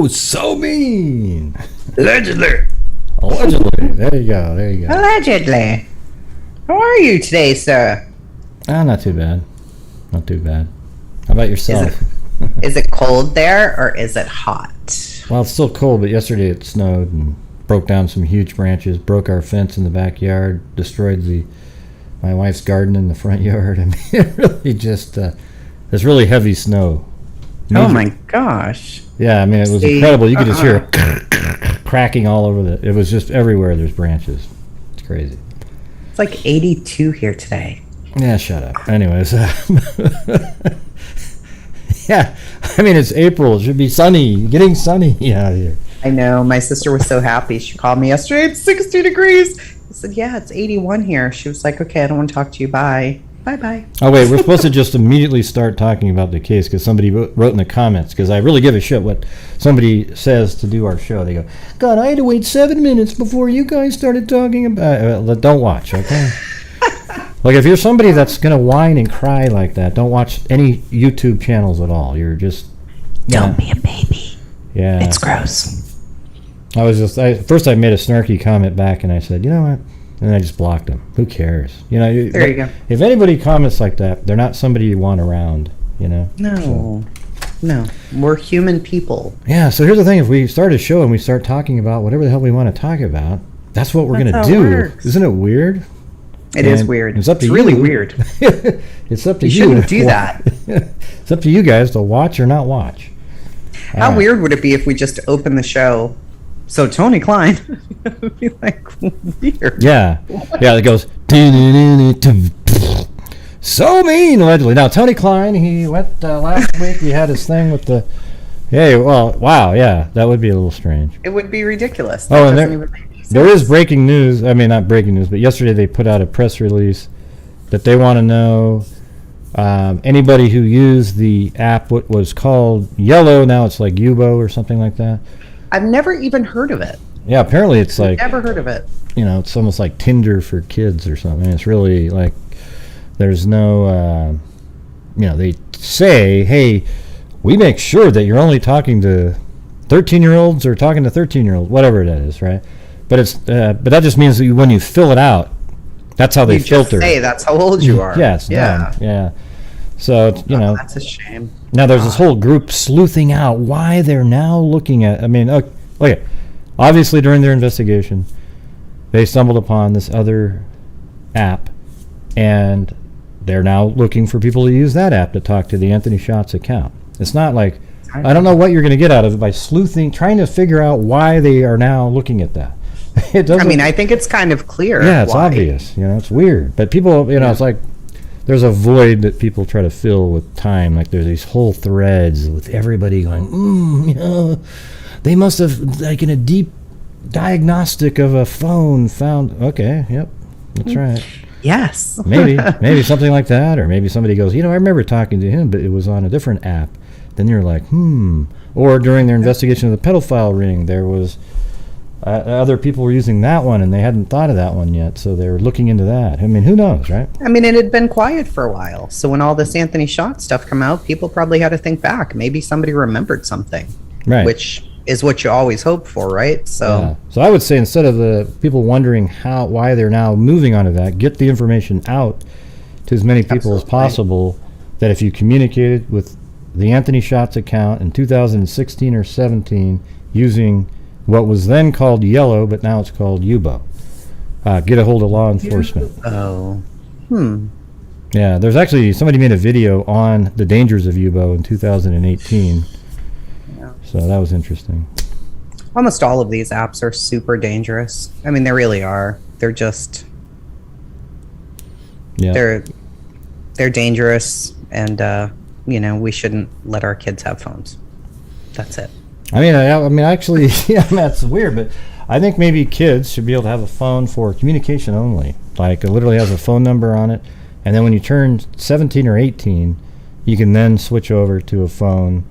Oh, so mean. Allegedly. Allegedly. There you go. Allegedly. How are you today, sir? Not too bad. Not too bad. How about yourself? Is it cold there or is it hot? Well, it's still cold, but yesterday it snowed and broke down some huge branches, broke our fence in the backyard, destroyed my wife's garden in the front yard. I mean, it really just, it's really heavy snow. Oh my gosh. Yeah, I mean, it was incredible. You could just hear cracking all over it was just everywhere there's branches. It's crazy. It's like 82 here today. Yeah, shut up. Anyways. Yeah, I mean, it's April. It should be sunny. Getting sunny out here. I know. My sister was so happy. She called me yesterday. It's 60 degrees. I said, yeah, it's 81 here. She was like, okay, I don't want to talk to you. Bye. Bye-bye. Oh, wait, we're supposed to just immediately start talking about the case because somebody wrote in the comments, because I really give a shit what somebody says to do our show. They go, God, I had to wait 7 minutes before you guys started talking about... don't watch, okay? Like, if you're somebody that's going to whine and cry like that, don't watch any YouTube channels at all. You're just... Don't be a baby. Yeah. It's gross. First I made a snarky comment back, and I said, you know what? And I just blocked them. Who cares? You know. There you go. If anybody comments like that, they're not somebody you want around. You know. No. We're human people. Yeah. So here's the thing: if we start a show and we start talking about whatever the hell we want to talk about, that's what we're going to do. Isn't it weird? It is weird. It's up to you. Really weird. It's up to you. You shouldn't do that. It's up to you guys to watch or not watch. How weird would it be if we just opened the show? So Tony Klein would be like weird. Yeah. It goes so mean allegedly. Now Tony Klein, he went last week. He had his thing with the. Hey, well, wow, yeah, that would be a little strange. It would be ridiculous. Oh, and there is breaking news. I mean, not breaking news, but yesterday they put out a press release that they want to know anybody who used the app, what was called Yellow, now it's like Yubo or something like that. I've never even heard of it. Yeah, apparently it's like... Never heard of it. You know, it's almost like Tinder for kids or something. It's really like, there's no, they say, hey, we make sure that you're only talking to 13-year-olds or talking to 13-year-olds, whatever that is, right? But it's but that just means that when you fill it out, that's how they filter. You just say that's how old you are. Yes, yeah. So, that's a shame. Now there's this whole group sleuthing out why they're now looking at, okay, obviously during their investigation, they stumbled upon this other app, and they're now looking for people to use that app to talk to the Anthony Shots account. It's not like, I don't know what you're going to get out of it by sleuthing, trying to figure out why they are now looking at that. I think it's kind of clear. Yeah, it's obvious. It's weird. But people, it's like, there's a void that people try to fill with time. Like there's these whole threads with everybody going, they must have, like in a deep diagnostic of a phone found, okay, yep, that's right. Yes. maybe something like that. Or maybe somebody goes, I remember talking to him, but it was on a different app. Then you're like, Or during their investigation of the pedophile ring, there was other people were using that one, and they hadn't thought of that one yet, so they were looking into that. I mean, who knows, right? I mean, it had been quiet for a while, so when all this Anthony Shot stuff come out, people probably had to think back. Maybe somebody remembered something, right? Which is what you always hope for, right? So I would say instead of the people wondering why they're now moving onto that, get the information out to as many people as possible. That if you communicated with the Anthony Shots account in 2016 or 17 using what was then called Yellow, but now it's called Yubo, get a hold of law enforcement. Yeah, there's actually, somebody made a video on the dangers of Yubo in 2018. Yeah. So that was interesting. Almost all of these apps are super dangerous. I mean, they really are. They're just... Yeah. They're dangerous, and, we shouldn't let our kids have phones. That's it. I mean, actually, that's weird, but I think maybe kids should be able to have a phone for communication only. Like, it literally has a phone number on it, and then when you turn 17 or 18, you can then switch over to a phone.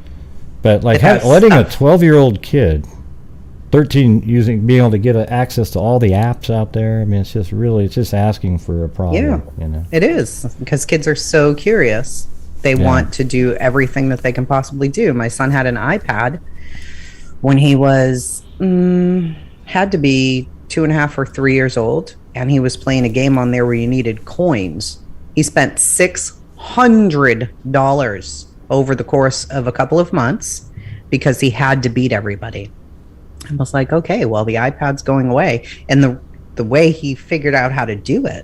But, like, letting a 12-year-old kid, 13, being able to get access to all the apps out there, I mean, it's just asking for a problem. Yeah, it is, because kids are so curious. They want to do everything that they can possibly do. My son had an iPad when he was, had to be 2.5 or 3 years old, and he was playing a game on there where you needed coins. He spent $600 over the course of a couple of months because he had to beat everybody. I was like, okay, well, the iPad's going away. And the way he figured out how to do it,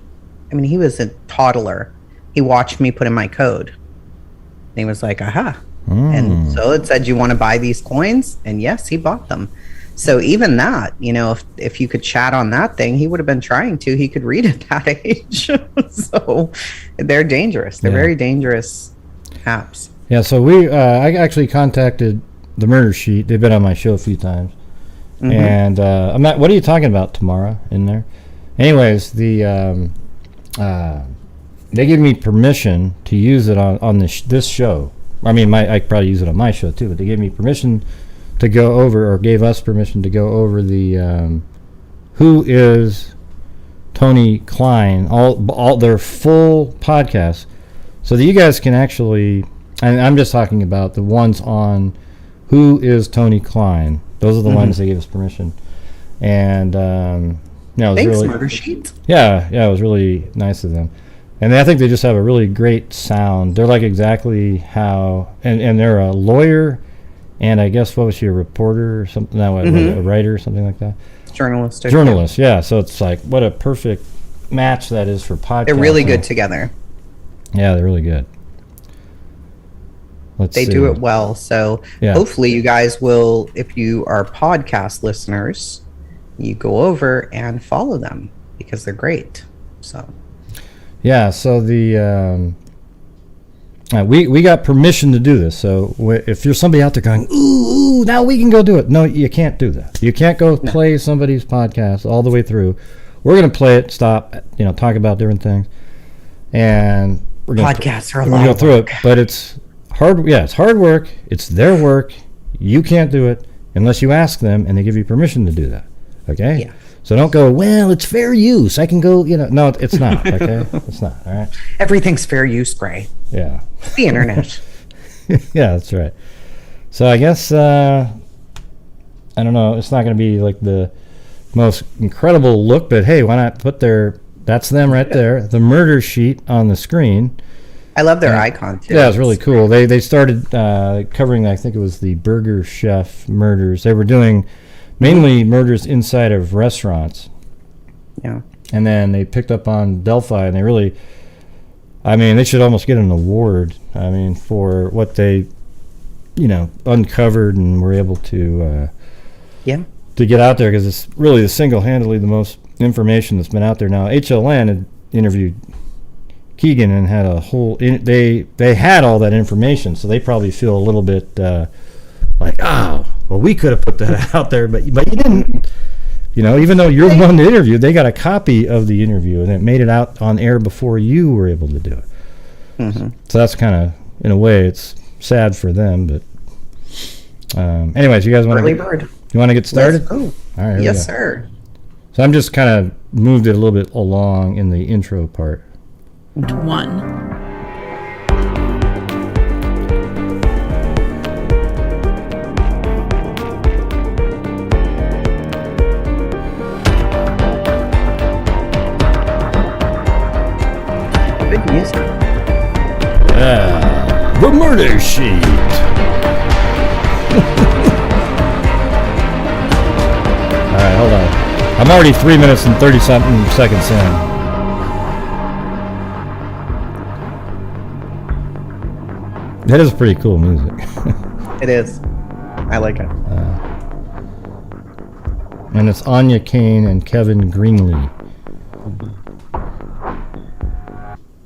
I mean, he was a toddler. He watched me put in my code. And he was like, aha. And so it said, you want to buy these coins? And yes, he bought them. So even that, you know, if you could chat on that thing, he would have been trying to. He could read at that age. So they're dangerous. They're very dangerous apps. Yeah, so I actually contacted the Murder Sheet. They've been on my show a few times. And I'm not. What are you talking about, Tamara? In there, anyways. They gave me permission to use it on this show. I mean, I probably use it on my show too, but they gave me permission to go over, or gave us permission to go over the Who is Tony Kline, all their full podcasts, so that you guys can actually. And I'm just talking about the ones on Who is Tony Kline. Those are the ones they gave us permission, and it was Thanks, really Murder Sheet. Yeah, it was really nice of them, and I think they just have a really great sound. They're like exactly how, and they're a lawyer, and I guess what was she, a reporter or something? No, a writer or something like that. Journalist, yeah. So it's like what a perfect match that is for podcasting. They're really good together. Yeah, they're really good. They do it well. So hopefully you guys will, if you are podcast listeners, you go over and follow them because they're great. So so the we got permission to do this. So if you're somebody out there going, ooh, now we can go do it. No, you can't do that. You can't go play somebody's podcast all the way through. We're going to play it, stop, talk about different things, and we're going podcasts are a lot go through it. But it's hard. Yeah, it's hard work. It's their work. You can't do it unless you ask them and they give you permission to do that. Okay? Yeah. So don't go, well, it's fair use. I can go, no, it's not. Okay? It's not. All right? Everything's fair use, Gray. Yeah. The internet. Yeah, that's right. So I guess, I don't know, it's not going to be like the most incredible look, but hey, why not put that's them right there, the Murder Sheet on the screen. I love their icon too. Yeah, it's really cool. They started covering, I think it was the Burger Chef murders. They were doing mainly murders inside of restaurants. Yeah. And then they picked up on Delphi, and they really, they should almost get an award, for what they, uncovered and were able to to get out there, because it's really single-handedly the most information that's been out there. Now, HLN had interviewed Kegan and had a whole they had all that information, so they probably feel a little bit like, well, we could have put that out there, but you didn't. Even though you're the one that interviewed, they got a copy of the interview and it made it out on air before you were able to do it. So that's kind of, in a way, it's sad for them. But anyways, you guys want to get started? All right. Yes, sir. So I'm just kind of moved it a little bit along in the intro part. 1. Good music. The Murder Sheet. All right, hold on. I'm already 3 minutes and 30-something seconds in. That is pretty cool music. It is. I like it. And it's Anya Kane and Kevin Greenlee.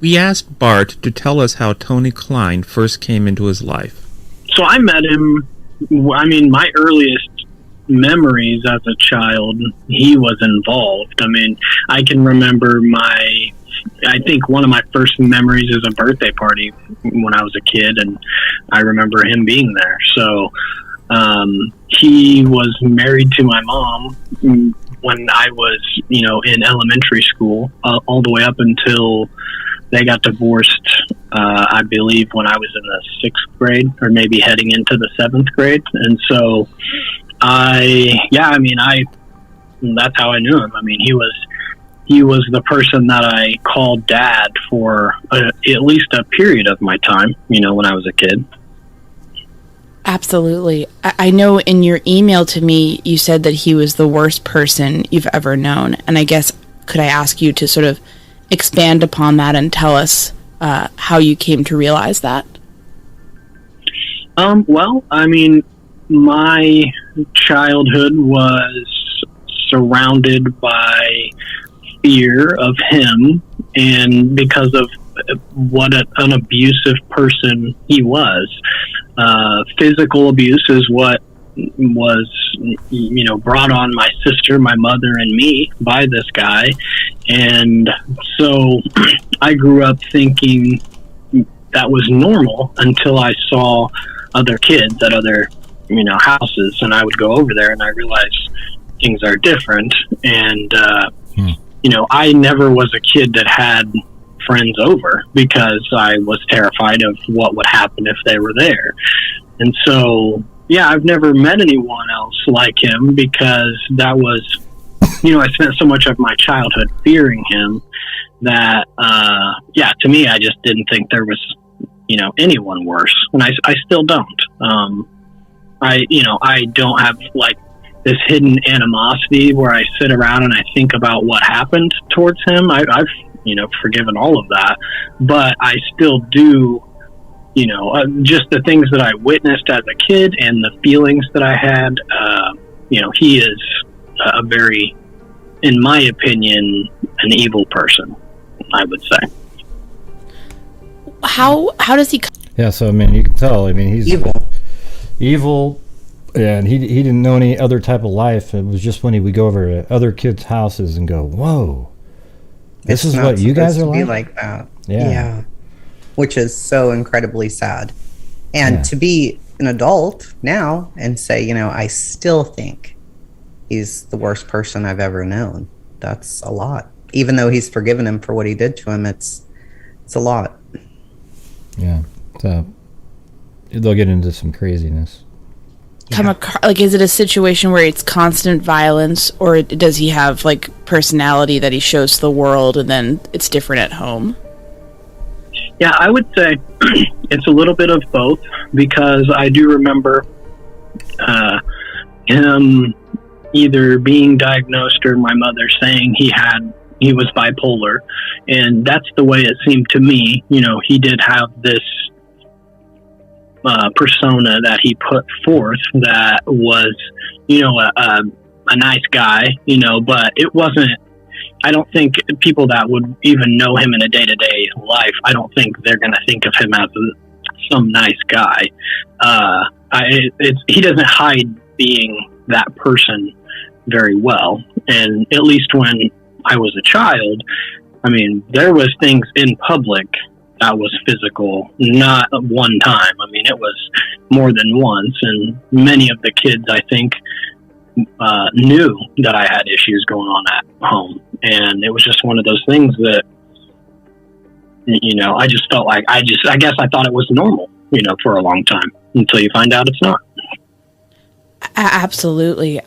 We asked Bart to tell us how Tony Kline first came into his life. So I met him, my earliest memories as a child, he was involved. I can remember I think one of my first memories is a birthday party when I was a kid, and I remember him being there. So he was married to my mom when I was, in elementary school, all the way up until they got divorced, I believe, when I was in the 6th grade, or maybe heading into the 7th grade. And so that's how I knew him. I mean, he was the person that I called dad for at least a period of my time, when I was a kid. Absolutely. I know in your email to me, you said that he was the worst person you've ever known. And I guess, could I ask you to sort of expand upon that and tell us how you came to realize that? Well, I mean, my childhood was surrounded by fear of him, and because of what an abusive person he was. Physical abuse is what was, brought on my sister, my mother, and me by this guy. And so I grew up thinking that was normal until I saw other kids at other, houses, and I would go over there and I realized things are different. And, I never was a kid that had friends over because I was terrified of what would happen if they were there. And so, I've never met anyone else like him because that was, I spent so much of my childhood fearing him that, to me, I just didn't think there was, anyone worse. And I still don't. I don't have like this hidden animosity where I sit around and I think about what happened towards him. I've forgiven all of that, but I still do, just the things that I witnessed as a kid and the feelings that I had, he is a very, in my opinion, an evil person, I would say. How does he... Yeah, so, I mean, you can tell, he's evil, and he didn't know any other type of life. It was just when he would go over to other kids' houses and go, whoa, this is what you guys are like? Be like that. Yeah. Which is so incredibly sad. And to be an adult now and say, I still think he's the worst person I've ever known. That's a lot. Even though he's forgiven him for what he did to him, it's a lot. Yeah. So they'll get into some craziness. Is it a situation where it's constant violence, or does he have like personality that he shows to the world and then it's different at home? Yeah, I would say it's a little bit of both, because I do remember him either being diagnosed or my mother saying he was bipolar, and that's the way it seemed to me. He did have this persona that he put forth that was, a nice guy, but it wasn't. I don't think people that would even know him in a day-to-day life, I don't think they're going to think of him as some nice guy. He doesn't hide being that person very well. And at least when I was a child, there was things in public that was physical, not one time. It was more than once. And many of the kids, I think, knew that I had issues going on at home, and it was just one of those things that I just felt like I guess I thought it was normal, for a long time, until you find out it's not. Absolutely.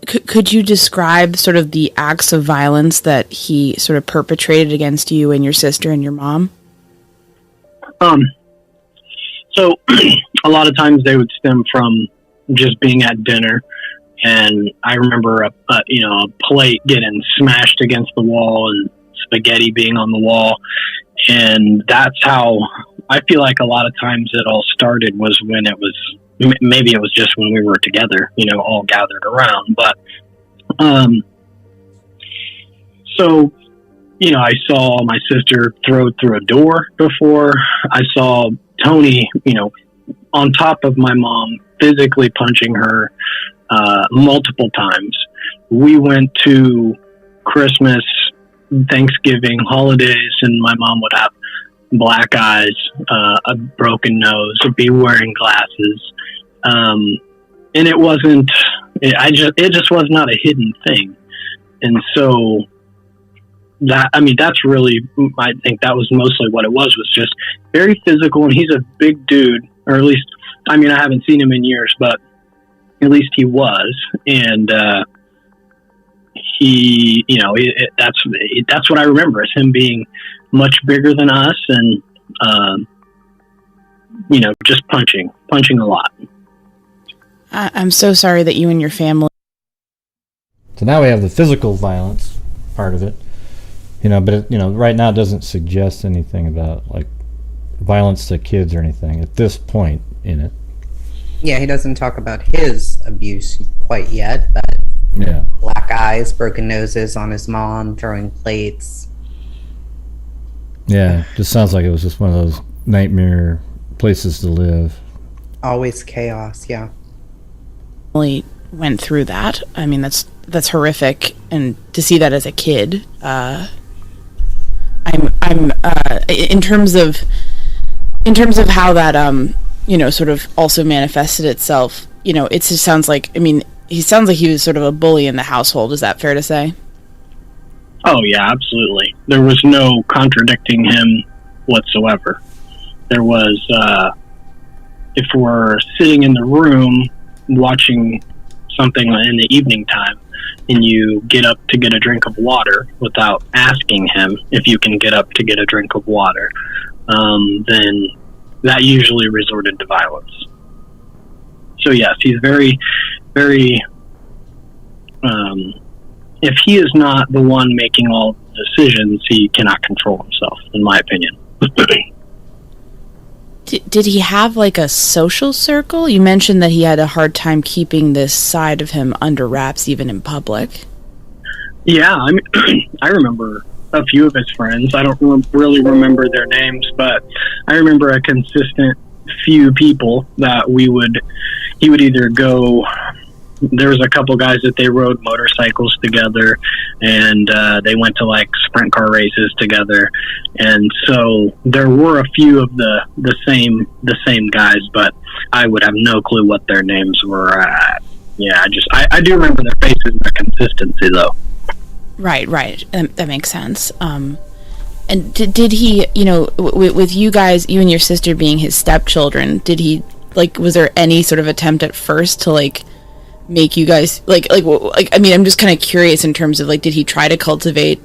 Could you describe sort of the acts of violence that he sort of perpetrated against you and your sister and your mom? So a lot of times they would stem from just being at dinner. And I remember a plate getting smashed against the wall and spaghetti being on the wall. And that's how I feel like a lot of times it all started, was when maybe it was just when we were together, all gathered around. But, so, I saw my sister throw through a door before. I saw Tony, on top of my mom, physically punching her multiple times. We went to Christmas, Thanksgiving, holidays, and my mom would have black eyes, a broken nose, would be wearing glasses, and it wasn't. It just was not a hidden thing, and so that's really. I think that was mostly what it was just very physical, and he's a big dude, or at least, I haven't seen him in years, but At least he was, and he, that's what I remember, is him being much bigger than us, and just punching a lot. I'm so sorry that you and your family. So now we have the physical violence part of it, but it, right now it doesn't suggest anything about like violence to kids or anything at this point in it. Yeah, he doesn't talk about his abuse quite yet, but Yeah. black eyes, broken noses on his mom, throwing plates. Yeah, just sounds like it was just one of those nightmare places to live. Always chaos, yeah. Went through that. I mean, that's horrific, and to see that as a kid, I'm in terms of how that sort of also manifested itself. It just sounds like, he sounds like he was sort of a bully in the household. Is that fair to say? Oh yeah, absolutely. There was no contradicting him whatsoever. There was, if we're sitting in the room watching something in the evening time, and you get up to get a drink of water without asking him if you can get up to get a drink of water, then that usually resorted to violence. So yes, he's very, very, if he is not the one making all the decisions, he cannot control himself, in my opinion. Did he have like a social circle? You mentioned that he had a hard time keeping this side of him under wraps, even in public. Yeah, I remember a few of his friends. I don't really remember their names, but I remember a consistent few people that he would either go. There was a couple guys that they rode motorcycles together, and they went to like sprint car races together, and so there were a few of the same guys, but I would have no clue what their names were. I do remember their faces and their consistency though. Right. That makes sense. And did he, with you guys, you and your sister being his stepchildren, did he, was there any sort of attempt at first to, make you guys, I'm just kind of curious in terms of, did he try to cultivate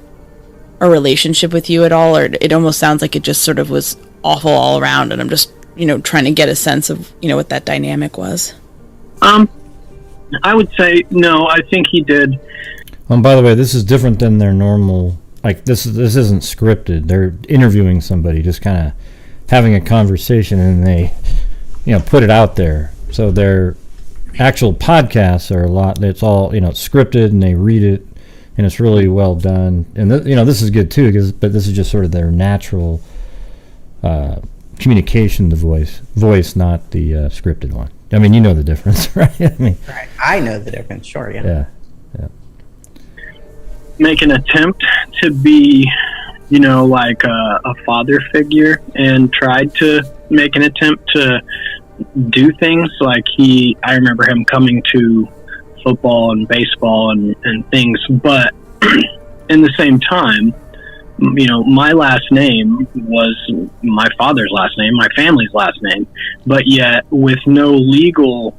a relationship with you at all, or it almost sounds like it just sort of was awful all around, and I'm just, trying to get a sense of, what that dynamic was? I would say, no, I think he did. By the way, this is different than their normal, this isn't scripted. They're interviewing somebody, just kind of having a conversation, and they, put it out there. So their actual podcasts are it's all, scripted, and they read it, and it's really well done. And, this is good too, but this is just sort of their natural communication, the voice, not the scripted one. You know the difference, right? Right. I know the difference, sure, yeah. Yeah. Make an attempt to be, a father figure, and tried to make an attempt to do things I remember him coming to football and baseball and things, but in the same time, my last name was my father's last name, my family's last name, but yet with no legal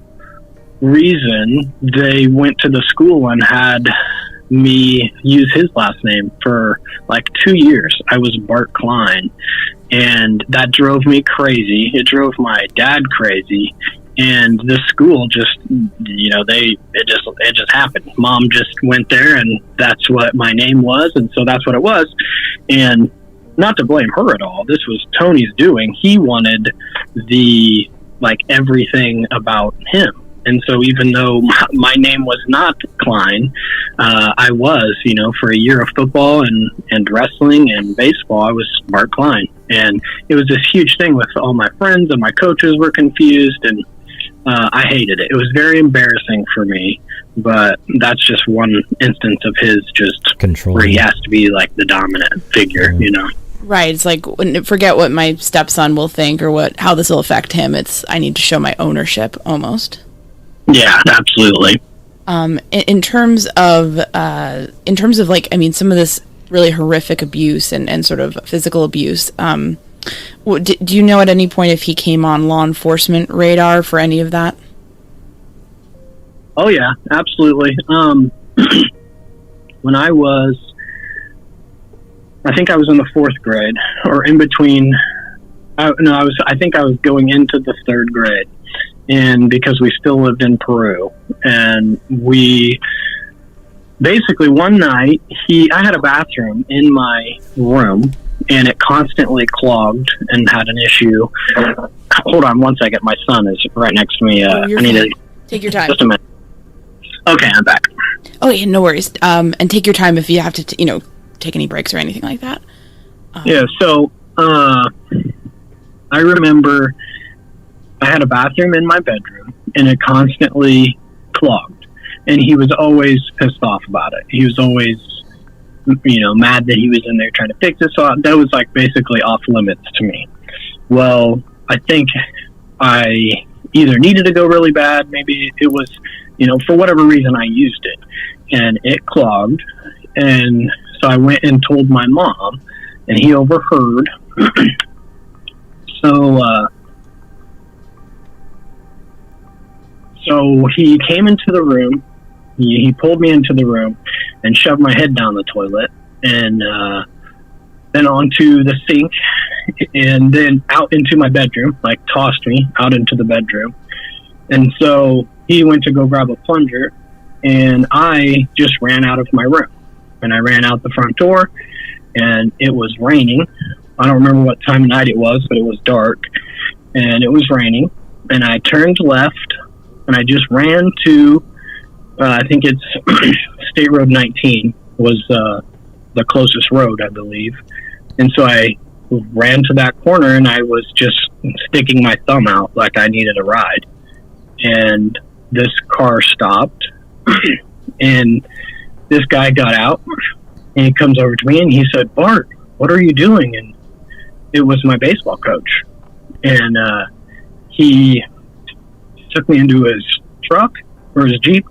reason, they went to the school and had me use his last name for 2 years. I was Bart Klein, and that drove me crazy. It drove my dad crazy, and the school just, it just happened. Mom just went there, and that's what my name was, and so that's what it was. And not to blame her at all, this was Tony's doing. He wanted the everything about him. And so even though my name was not Klein, I was, for a year of football and wrestling and baseball, I was Bart Klein. And it was this huge thing with all my friends, and my coaches were confused, and I hated it. It was very embarrassing for me, but that's just one instance of his just control, where he has to be the dominant figure, Right. It's forget what my stepson will think or how this will affect him. I need to show my ownership almost. Yeah, absolutely. In terms of some of this really horrific abuse and sort of physical abuse, do you know at any point if he came on law enforcement radar for any of that? Oh yeah, absolutely. When I think I was in the 4th grade, or in between. I think I was going into the 3rd grade, and because we still lived in Peru, and we basically one night I had a bathroom in my room, and it constantly clogged and had an issue. Hold on one second, my son is right next to me. I need to take your time. Just a minute. Okay, I'm back. Oh yeah, no worries. And take your time if you have to, take any breaks or anything like that. Yeah. So, I remember I had a bathroom in my bedroom, and it constantly clogged. And he was always pissed off about it. He was always, mad that he was in there trying to fix it. So that was like basically off limits to me. Well, I think I either needed to go really bad. Maybe it was, for whatever reason I used it, and it clogged. And so I went and told my mom, and he overheard. So he came into the room. He pulled me into the room and shoved my head down the toilet, and then onto the sink, and then out into my bedroom, like tossed me out into the bedroom. And so he went to go grab a plunger, and I just ran out of my room. And I ran out the front door, and it was raining. I don't remember what time of night it was, but it was dark, and it was raining. And I turned left, and I just ran to, I think it's State Road 19 was the closest road, I believe. And so I ran to that corner, and I was just sticking my thumb out like I needed a ride. And this car stopped, and this guy got out, and he comes over to me, and he said, "Bart, what are you doing?" And it was my baseball coach. And he took me into his truck or his Jeep,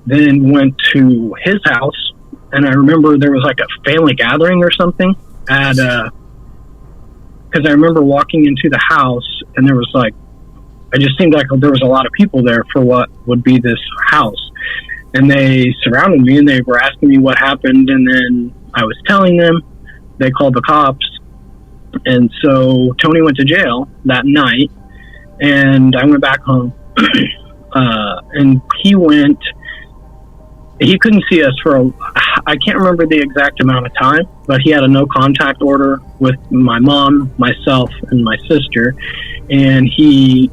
then went to his house. And I remember there was like a family gathering or something at, because I remember walking into the house, and there was like, it just seemed like there was a lot of people there for what would be this house. And they surrounded me, and they were asking me what happened. And then I was telling them. They called the cops. And so Tony went to jail that night, and I went back home. And he couldn't see us for I can't remember the exact amount of time, but he had a no contact order with my mom, myself, and my sister. And he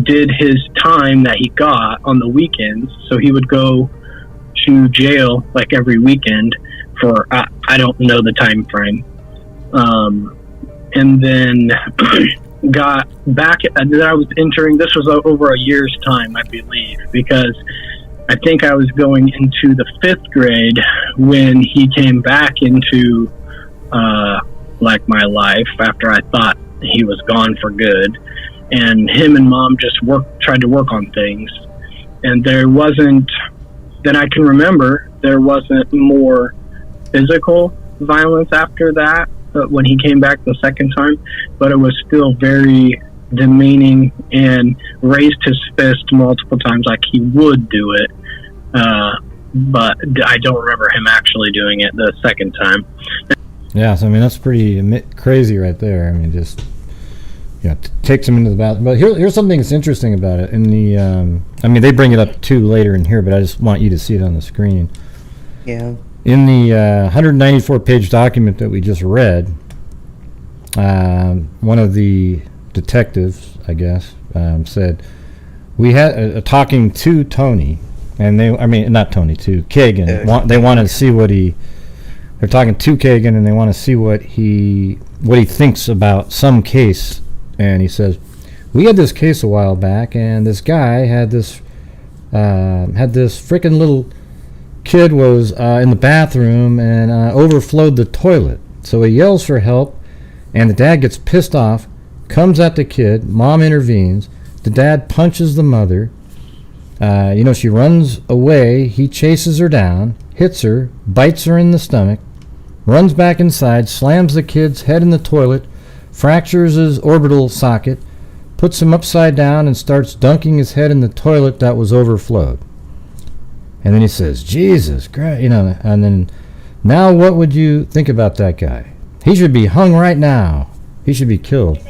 did his time that he got on the weekends. So he would go to jail like every weekend for, I don't know the time frame. And then got back, that I was entering, this was over a year's time, I believe, because I think I was going into the 5th grade when he came back into like my life after I thought he was gone for good. And him and mom just tried to work on things. And there wasn't, that I can remember, there wasn't more physical violence after that when he came back the second time, but it was still very demeaning and raised his fist multiple times like he would do it. But I don't remember him actually doing it the second time. Yeah, so I mean, that's pretty crazy right there. I mean, just, takes him into the bathroom. But here's something that's interesting about it. In the, I mean, they bring it up too later in here, but I just want you to see it on the screen. Yeah. In the 194-page document that we just read, one of the detectives, I guess, said, we had talking to Tony, and not Tony, to Kegan. They wanted to see they're talking to Kegan, and they want to see what he thinks about some case. And he says, we had this case a while back, and this guy had this freaking little kid was in the bathroom and overflowed the toilet. So he yells for help, and the dad gets pissed off, comes at the kid, mom intervenes, the dad punches the mother. She runs away, he chases her down, hits her, bites her in the stomach, runs back inside, slams the kid's head in the toilet, fractures his orbital socket, puts him upside down and starts dunking his head in the toilet that was overflowed. And then he says, Jesus Christ, and then, now what would you think about that guy? He should be hung right now. He should be killed.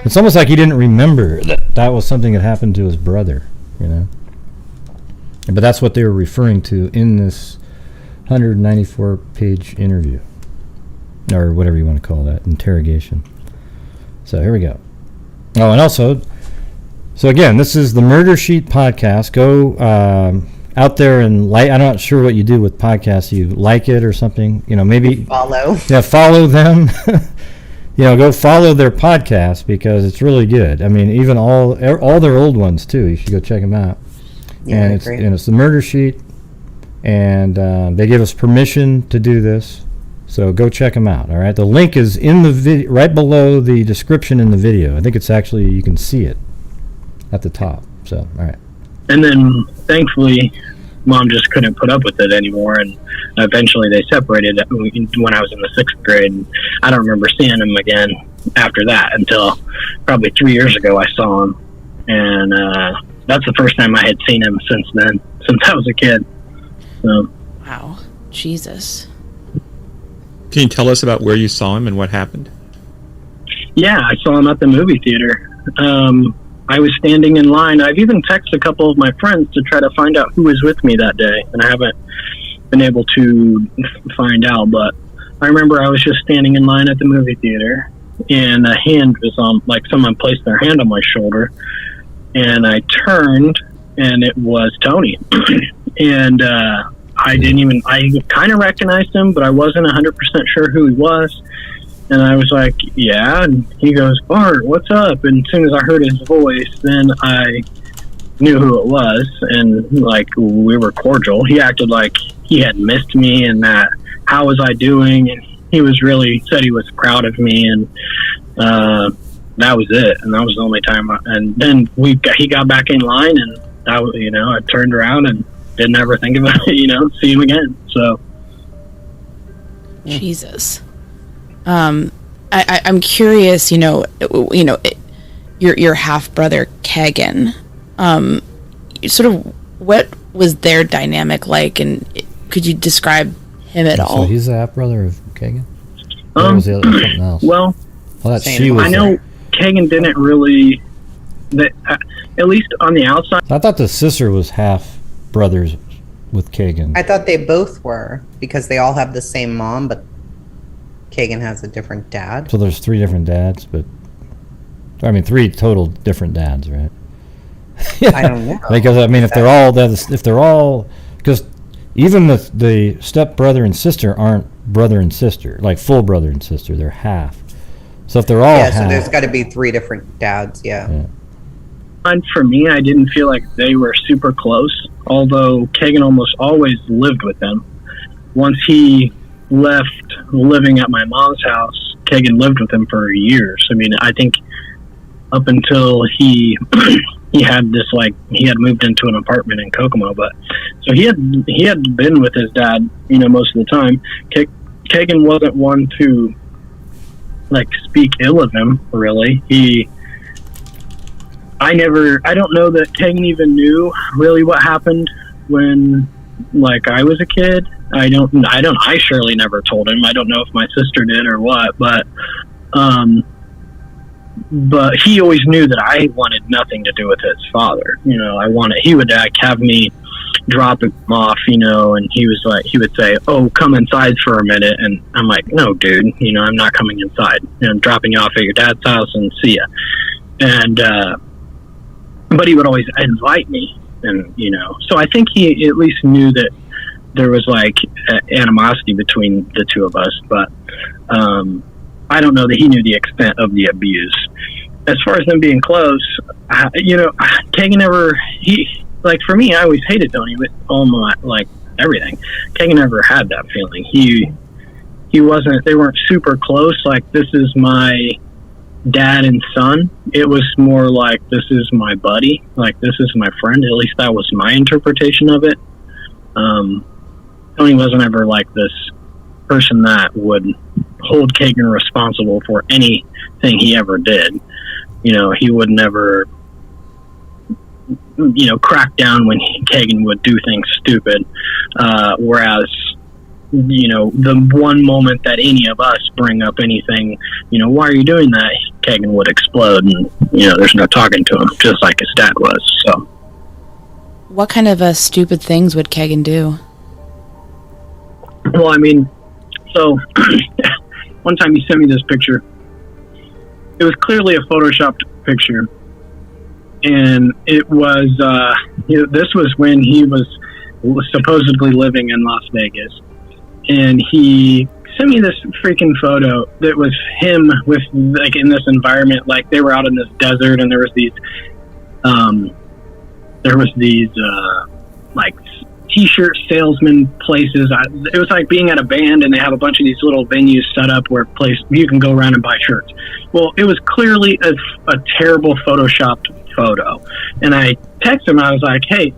It's almost like he didn't remember that was something that happened to his brother, But that's what they were referring to in this 194-page interview, or whatever you want to call that, interrogation. So here we go. Oh, and also, so again, this is the Murder Sheet podcast. Go out there and like. I'm not sure what you do with podcasts. You like it or something, maybe Follow. Yeah, follow them. Go follow their podcast because it's really good. I mean, even all their old ones too. You should go check them out. Yeah, And it's the Murder Sheet, and they give us permission to do this. So go check them out. All right, the link is in the video, right below the description in the video. I think it's actually, you can see it at the top. So all right. And then, thankfully, Mom just couldn't put up with it anymore, and eventually they separated when I was in the 6th grade. And I don't remember seeing him again after that until probably 3 years ago I saw him. And that's the first time I had seen him since then, since I was a kid. So. Wow. Jesus. Can you tell us about where you saw him and what happened? Yeah, I saw him at the movie theater. I was standing in line. I've even texted a couple of my friends to try to find out who was with me that day, and I haven't been able to find out. But I remember I was just standing in line at the movie theater, and a hand was on, like someone placed their hand on my shoulder, and I turned, and it was Tony. And I kind of recognized him, but I wasn't 100% sure who he was. And I was like, yeah. And he goes, Bart, what's up? And as soon as I heard his voice, then I knew who it was. And, we were cordial. He acted like he had missed me and that, how was I doing? And he was really, said he was proud of me. And that was it. And that was the only time. And then he got back in line, and I turned around and didn't ever think about it, see him again. So. Jesus. I'm curious, your half brother Kegan, sort of what was their dynamic like, and could you describe him at all? So he's the half brother of Kegan? Or was the something else? Well, she I know Kegan didn't really, at least on the outside. I thought the sister was half brothers with Kegan. I thought they both were, because they all have the same mom, but Kegan has a different dad. So there's 3 different dads, but 3 total different dads, right? I don't know. Because if they're all, because even the step brother and sister aren't brother and sister, like full brother and sister. They're half. So if they're all half, so there's got to be 3 different dads. Yeah. And for me, I didn't feel like they were super close. Although Kegan almost always lived with them. Once he left living at my mom's house, Kegan lived with him for years. I think up until he had this, he had moved into an apartment in Kokomo, but so he had been with his dad, most of the time. Kegan wasn't one to speak ill of him, really. I don't know that Kegan even knew really what happened when I was a kid. I surely never told him. I don't know if my sister did or what, but he always knew that I wanted nothing to do with his father. He would have me drop him off, and he would say, oh, come inside for a minute. And I'm like, no, dude, I'm not coming inside. I'm dropping you off at your dad's house and see ya. And, but he would always invite me. And, so I think he at least knew that there was animosity between the two of us, but I don't know that he knew the extent of the abuse. As far as them being close, Kegan never, for me, I always hated Tony with all my, everything. Kegan never had that feeling. He wasn't, they weren't super close, this is my dad and son. It was more this is my buddy, this is my friend. At least that was my interpretation of it. Tony wasn't ever this person that would hold Kegan responsible for anything he ever did. he would never, crack down when Kegan would do things stupid. Whereas, the one moment that any of us bring up anything, why are you doing that? Kegan would explode, and, there's no talking to him, just like his dad was. So, what kind of stupid things would Kegan do? Well, so one time he sent me this picture. It was clearly a photoshopped picture, and it was this was when he was supposedly living in Las Vegas, and he sent me this freaking photo that was him with, like, in this environment, like they were out in this desert, and there was these like t-shirt salesman places. It was like being at a band, and they have a bunch of these little venues set up where you can go around and buy shirts. Well, it was clearly a terrible photoshopped photo, and I texted him. I was like, "Hey,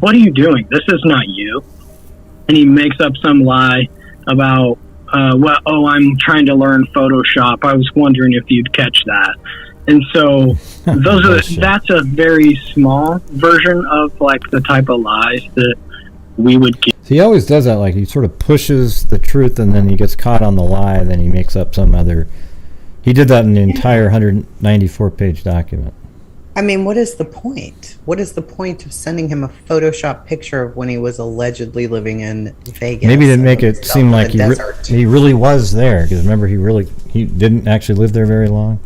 what are you doing? This is not you." And he makes up some lie about, I'm trying to learn Photoshop. I was wondering if you'd catch that. And so that's a very small version of, like, the type of lies that we would get. So he always does that, like he sort of pushes the truth and then he gets caught on the lie, then he makes up some other. He did that in the entire 194-page document. What is the point? What is the point of sending him a Photoshop picture of when he was allegedly living in Vegas? Maybe to make it seem like he really was there, because remember, he didn't actually live there very long.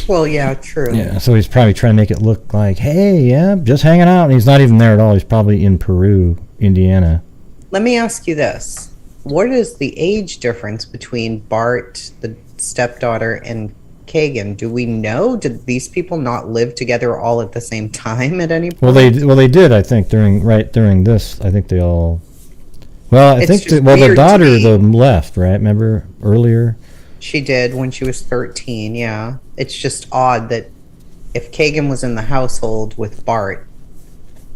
Well, yeah, true. Yeah, so he's probably trying to make it look like, hey, yeah, just hanging out. And he's not even there at all. He's probably in Peru, Indiana. Let me ask you this. What is the age difference between Bart, the stepdaughter, and Kegan? Do we know? Did these people not live together all at the same time at any point? Well, they did, I think, during this. I think they all... Well, the daughter, left, right? Remember, earlier? She did when she was 13, yeah. It's just odd that if Kegan was in the household with Bart,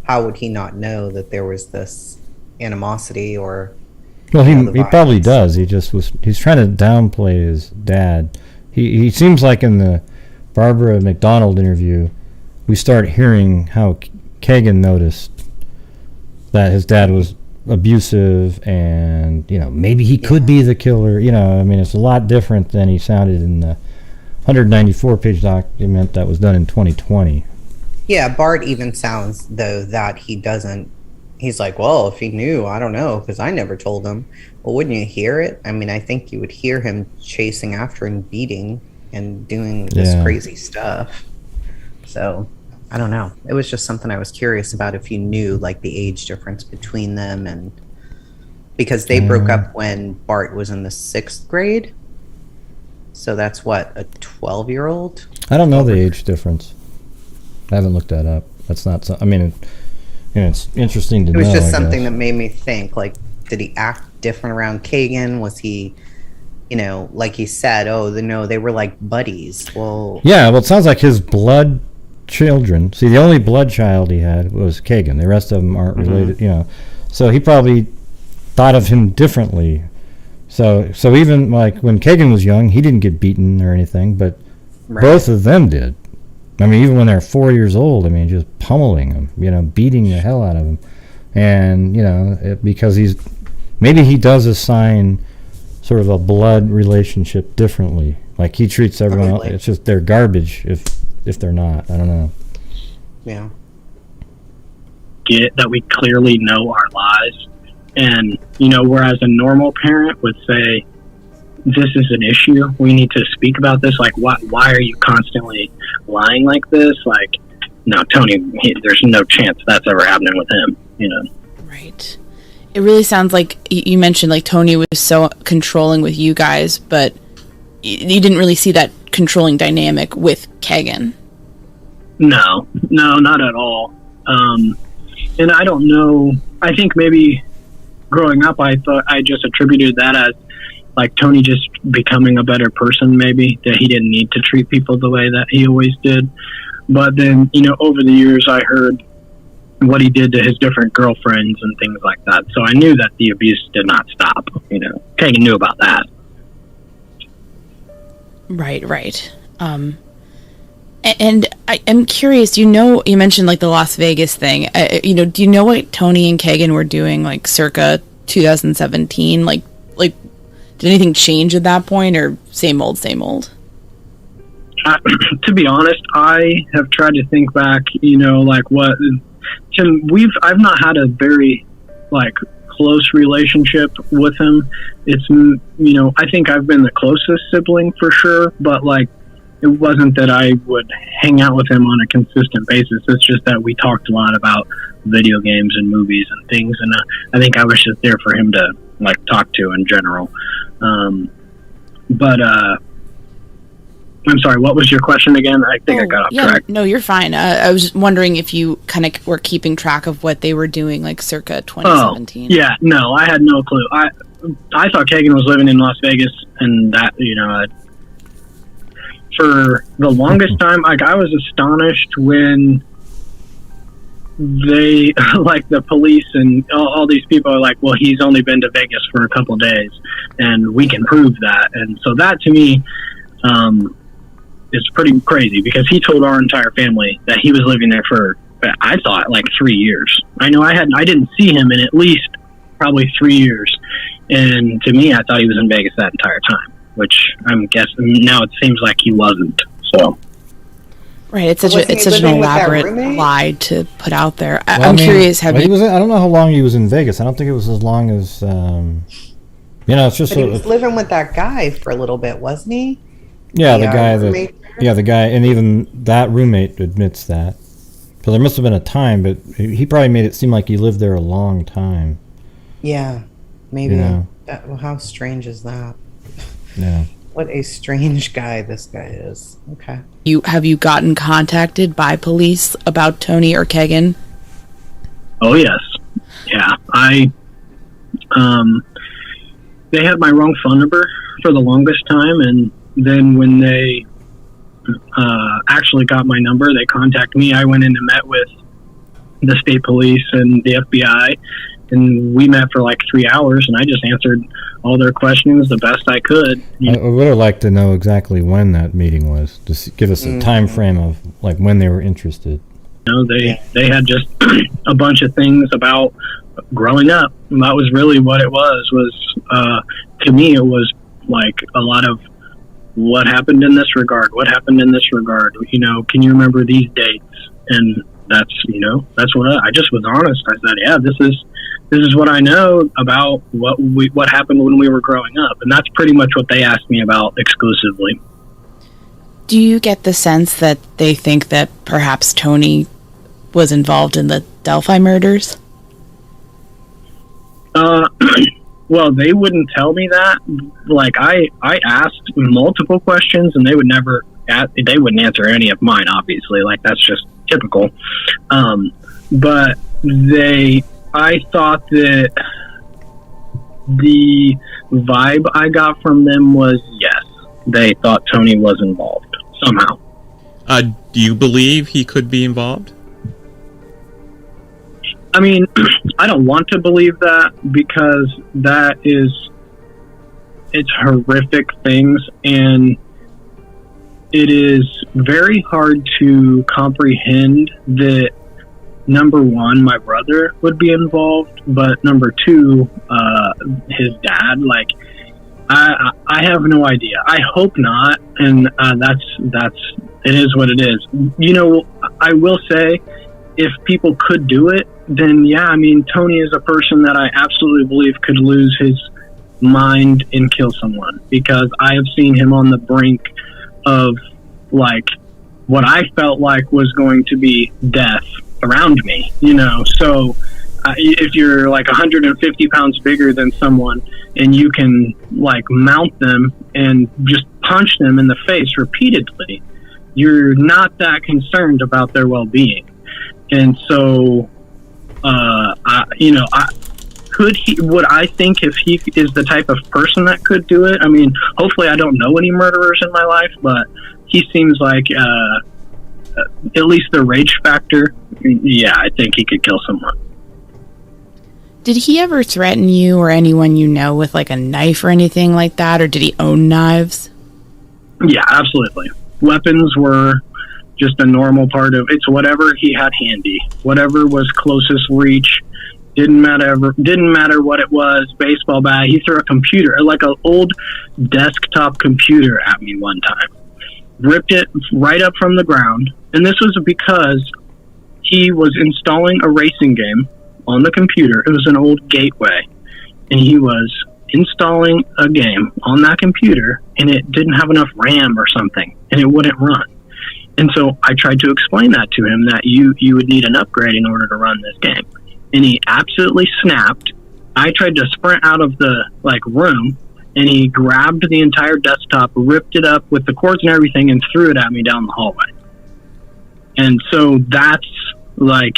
how would he not know that there was this animosity or... Well, he probably does. He's trying to downplay his dad. He seems like in the Barbara McDonald interview, we start hearing how Kegan noticed that his dad was abusive, and maybe he could be the killer. It's a lot different than he sounded in the 194-page document that was done in 2020. Yeah, Bart even sounds, though, that he doesn't. He's like, well, if he knew, I don't know, because I never told him. Well, wouldn't you hear it? I think you would hear him chasing after and beating and doing this crazy stuff. So, I don't know. It was just something I was curious about, if you knew, like, the age difference between them. And because they broke up when Bart was in the 6th grade. So that's what, a 12-year-old? I don't know the age difference. I haven't looked that up. That's not... it's interesting to know. It was just something that made me think, like, did he act different around Kegan? Was he, like he said, they were like buddies. Well, yeah, it sounds like his blood children. See, the only blood child he had was Kegan. The rest of them aren't related, So he probably thought of him differently. So even, like, when Kegan was young, he didn't get beaten or anything, but both of them did. Even when they're 4 years old, just pummeling them, beating the hell out of them. And, because maybe he does assign sort of a blood relationship differently. Like, he treats everyone else, it's just they're garbage if they're not. I don't know. Yeah. Get that we clearly know our lies. And, whereas a normal parent would say, this is an issue, we need to speak about this, like, why are you constantly lying like this? Like, no, Tony, there's no chance that's ever happening with him, Right. It really sounds like you mentioned, like, Tony was so controlling with you guys, but you didn't really see that controlling dynamic with Kegan. No, not at all. And I don't know, I think maybe growing up, I thought I just attributed that as, like, Tony just becoming a better person, maybe, that he didn't need to treat people the way that he always did. But then, over the years, I heard what he did to his different girlfriends and things like that. So I knew that the abuse did not stop. Kegan knew about that. Right. And I'm curious, you mentioned like the Las Vegas thing. Do you know what Tony and Kegan were doing like circa 2017? Like, did anything change at that point, or same old, same old? To be honest, I have tried to think back, like what Tim, I've not had a very like close relationship with him. It's, I think I've been the closest sibling for sure, but like, it wasn't that I would hang out with him on a consistent basis. It's just that we talked a lot about video games and movies and things, and I think I was just there for him to like talk to in general. But I'm sorry, what was your question again? I think I got off track. No, you're fine. I was just wondering if you kind of were keeping track of what they were doing like circa 2017. Oh, yeah, no, I had no clue. I thought Kagan was living in Las Vegas, and that, for the longest time, like, I was astonished when they, like, the police and all these people are like, well, he's only been to Vegas for a couple days, and we can prove that. And so that, to me, is pretty crazy, because he told our entire family that he was living there for, I thought, like 3 years. I know I didn't see him in at least probably 3 years. And to me, I thought he was in Vegas that entire time, which I'm guessing now it seems like he wasn't. So, right, it's such an elaborate lie to put out there. I'm curious. I don't know how long he was in Vegas. I don't think it was as long as it's just. But he was living with that guy for a little bit, wasn't he? Yeah, the guy, and even that roommate admits that. So there must have been a time, but he probably made it seem like he lived there a long time. Yeah, maybe. How strange is that? Yeah. What a strange guy this guy is. Okay. Have you gotten contacted by police about Tony or Kegan? Oh yes, yeah. They had my wrong phone number for the longest time, and then when they actually got my number, they contacted me. I went in and met with the state police and the FBI, and we met for like 3 hours, and I just answered all their questions the best I could. I would have liked to know exactly when that meeting was. Just give us a time frame of like when they were interested. They had just a bunch of things about growing up. And that was really what it was to me, it was like a lot of what happened in this regard, can you remember these dates? And that's what I just was honest. I said, yeah, this is what I know about what happened when we were growing up. And that's pretty much what they asked me about exclusively. Do you get the sense that they think that perhaps Tony was involved in the Delphi murders? Well, they wouldn't tell me that. Like, I asked multiple questions, and they wouldn't answer any of mine, obviously. Like, that's just typical. But I thought that the vibe I got from them was, yes, they thought Tony was involved somehow. Do you believe he could be involved? I mean, I don't want to believe that, because it's horrific things, and it is very hard to comprehend that, number one, my brother would be involved, but number two, his dad. Like, I have no idea. I hope not, and it is what it is. I will say, if people could do it, then yeah, I mean, Tony is a person that I absolutely believe could lose his mind and kill someone, because I have seen him on the brink of like what I felt like was going to be death around me, so if you're like 150 pounds bigger than someone and you can like mount them and just punch them in the face repeatedly, you're not that concerned about their well-being. And so would I think if he is the type of person that could do it? I mean, hopefully I don't know any murderers in my life, but he seems like at least the rage factor. Yeah, I think he could kill someone. Did he ever threaten you or anyone you know with like a knife or anything like that, or did he own knives? Yeah, absolutely. Weapons were just a normal part of it's whatever he had handy, whatever was closest reach. Didn't matter what it was. Baseball bat. He threw a computer, like an old desktop computer, at me one time. Ripped it right up from the ground, and this was because he was installing a racing game on the computer. It was an old Gateway, and he was installing a game on that computer, and it didn't have enough RAM or something, and it wouldn't run. And so I tried to explain that to him, that you would need an upgrade in order to run this game. And he absolutely snapped. I tried to sprint out of the room, and he grabbed the entire desktop, ripped it up with the cords and everything, and threw it at me down the hallway. And so that's that.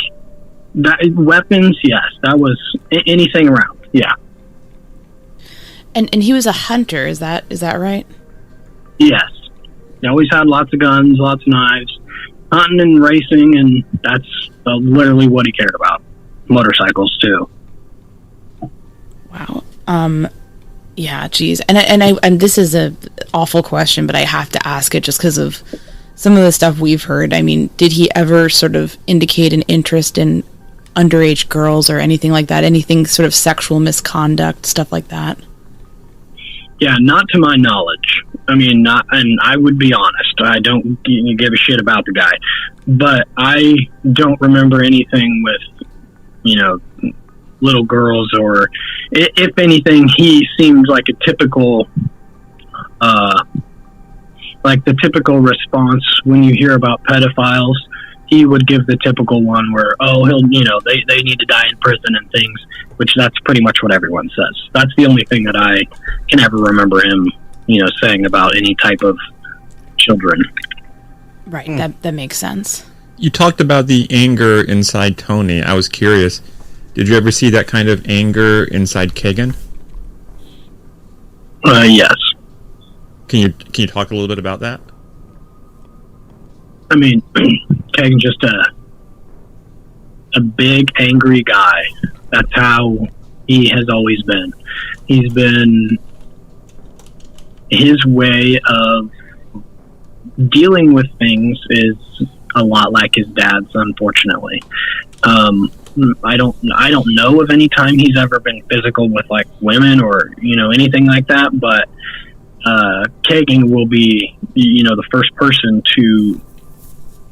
Weapons, yes. That was anything around, yeah. And he was a hunter. Is that right? Yes. He always had lots of guns, lots of knives, hunting and racing, and that's literally what he cared about. Motorcycles too. Wow. Yeah, geez. And this is a awful question, but I have to ask it just because of some of the stuff we've heard. I mean, did he ever sort of indicate an interest in underage girls or anything like that? Anything sort of sexual misconduct, stuff like that? Yeah, not to my knowledge. I mean, not, and I would be honest, I don't give a shit about the guy, but I don't remember anything with, little girls, or if anything, he seemed like a typical, the typical response when you hear about pedophiles. He would give the typical one where, they need to die in prison and things, which that's pretty much what everyone says. That's the only thing that I can ever remember him, saying about any type of children. Right, that makes sense. You talked about the anger inside Tony. I was curious, did you ever see that kind of anger inside Kegan? Yes. Can you talk a little bit about that? I mean, Kegan's just a big, angry guy. That's how he has always been. He's been... His way of dealing with things is a lot like his dad's, unfortunately. I don't know of any time he's ever been physical with women or anything like that, but Kegan will be the first person to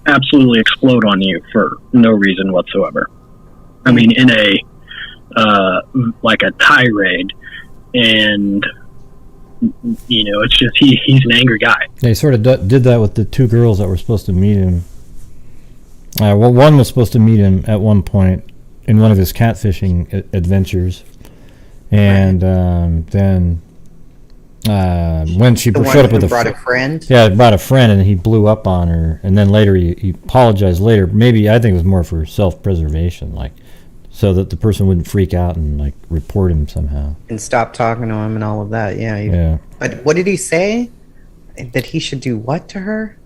absolutely explode on you for no reason whatsoever. I mean, in a tirade, and it's just he's an angry guy. They sort of did that with the two girls that were supposed to meet him. One was supposed to meet him at one point in one of his catfishing adventures, and then when she showed up with brought a friend. Yeah, brought a friend, and he blew up on her. And then later he apologized later. Maybe I think it was more for self-preservation, so that the person wouldn't freak out and report him somehow And stop talking to him and all of that. Yeah. Yeah. But what did he say? That he should do what to her?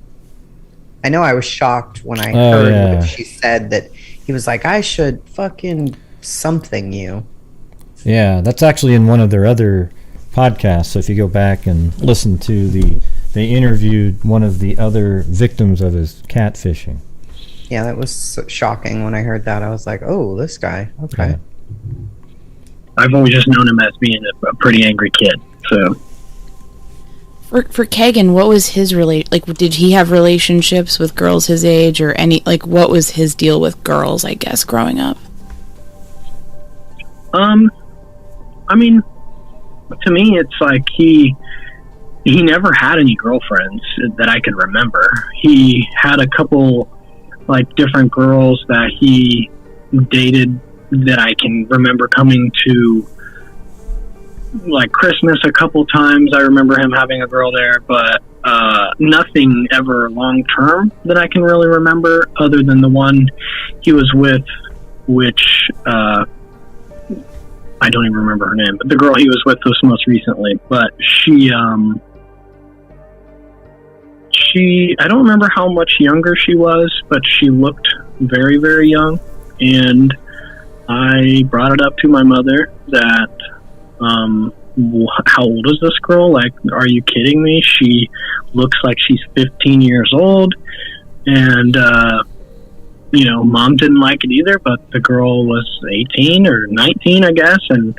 I know I was shocked when I heard what she said, that he was like, I should fucking something you. Yeah, that's actually in one of their other podcasts. So if you go back and listen to they interviewed one of the other victims of his catfishing. Yeah, that was so shocking when I heard that. I was like, oh, this guy. Okay. Yeah. I've always just known him as being a pretty angry kid, so... For Kegan, what was his did he have relationships with girls his age, or any what was his deal with girls, I guess, growing up? I mean, to me, it's he never had any girlfriends that I can remember. He had a couple different girls that he dated that I can remember coming to Christmas a couple times. I remember him having a girl there, but nothing ever long term that I can really remember, other than the one he was with, which I don't even remember her name, but the girl he was with was most recently. But she I don't remember how much younger she was, but she looked very, very young. And I brought it up to my mother that, how old is this girl? Are you kidding me? She looks like she's 15 years old. and mom didn't like it either, but the girl was 18 or 19, I guess, and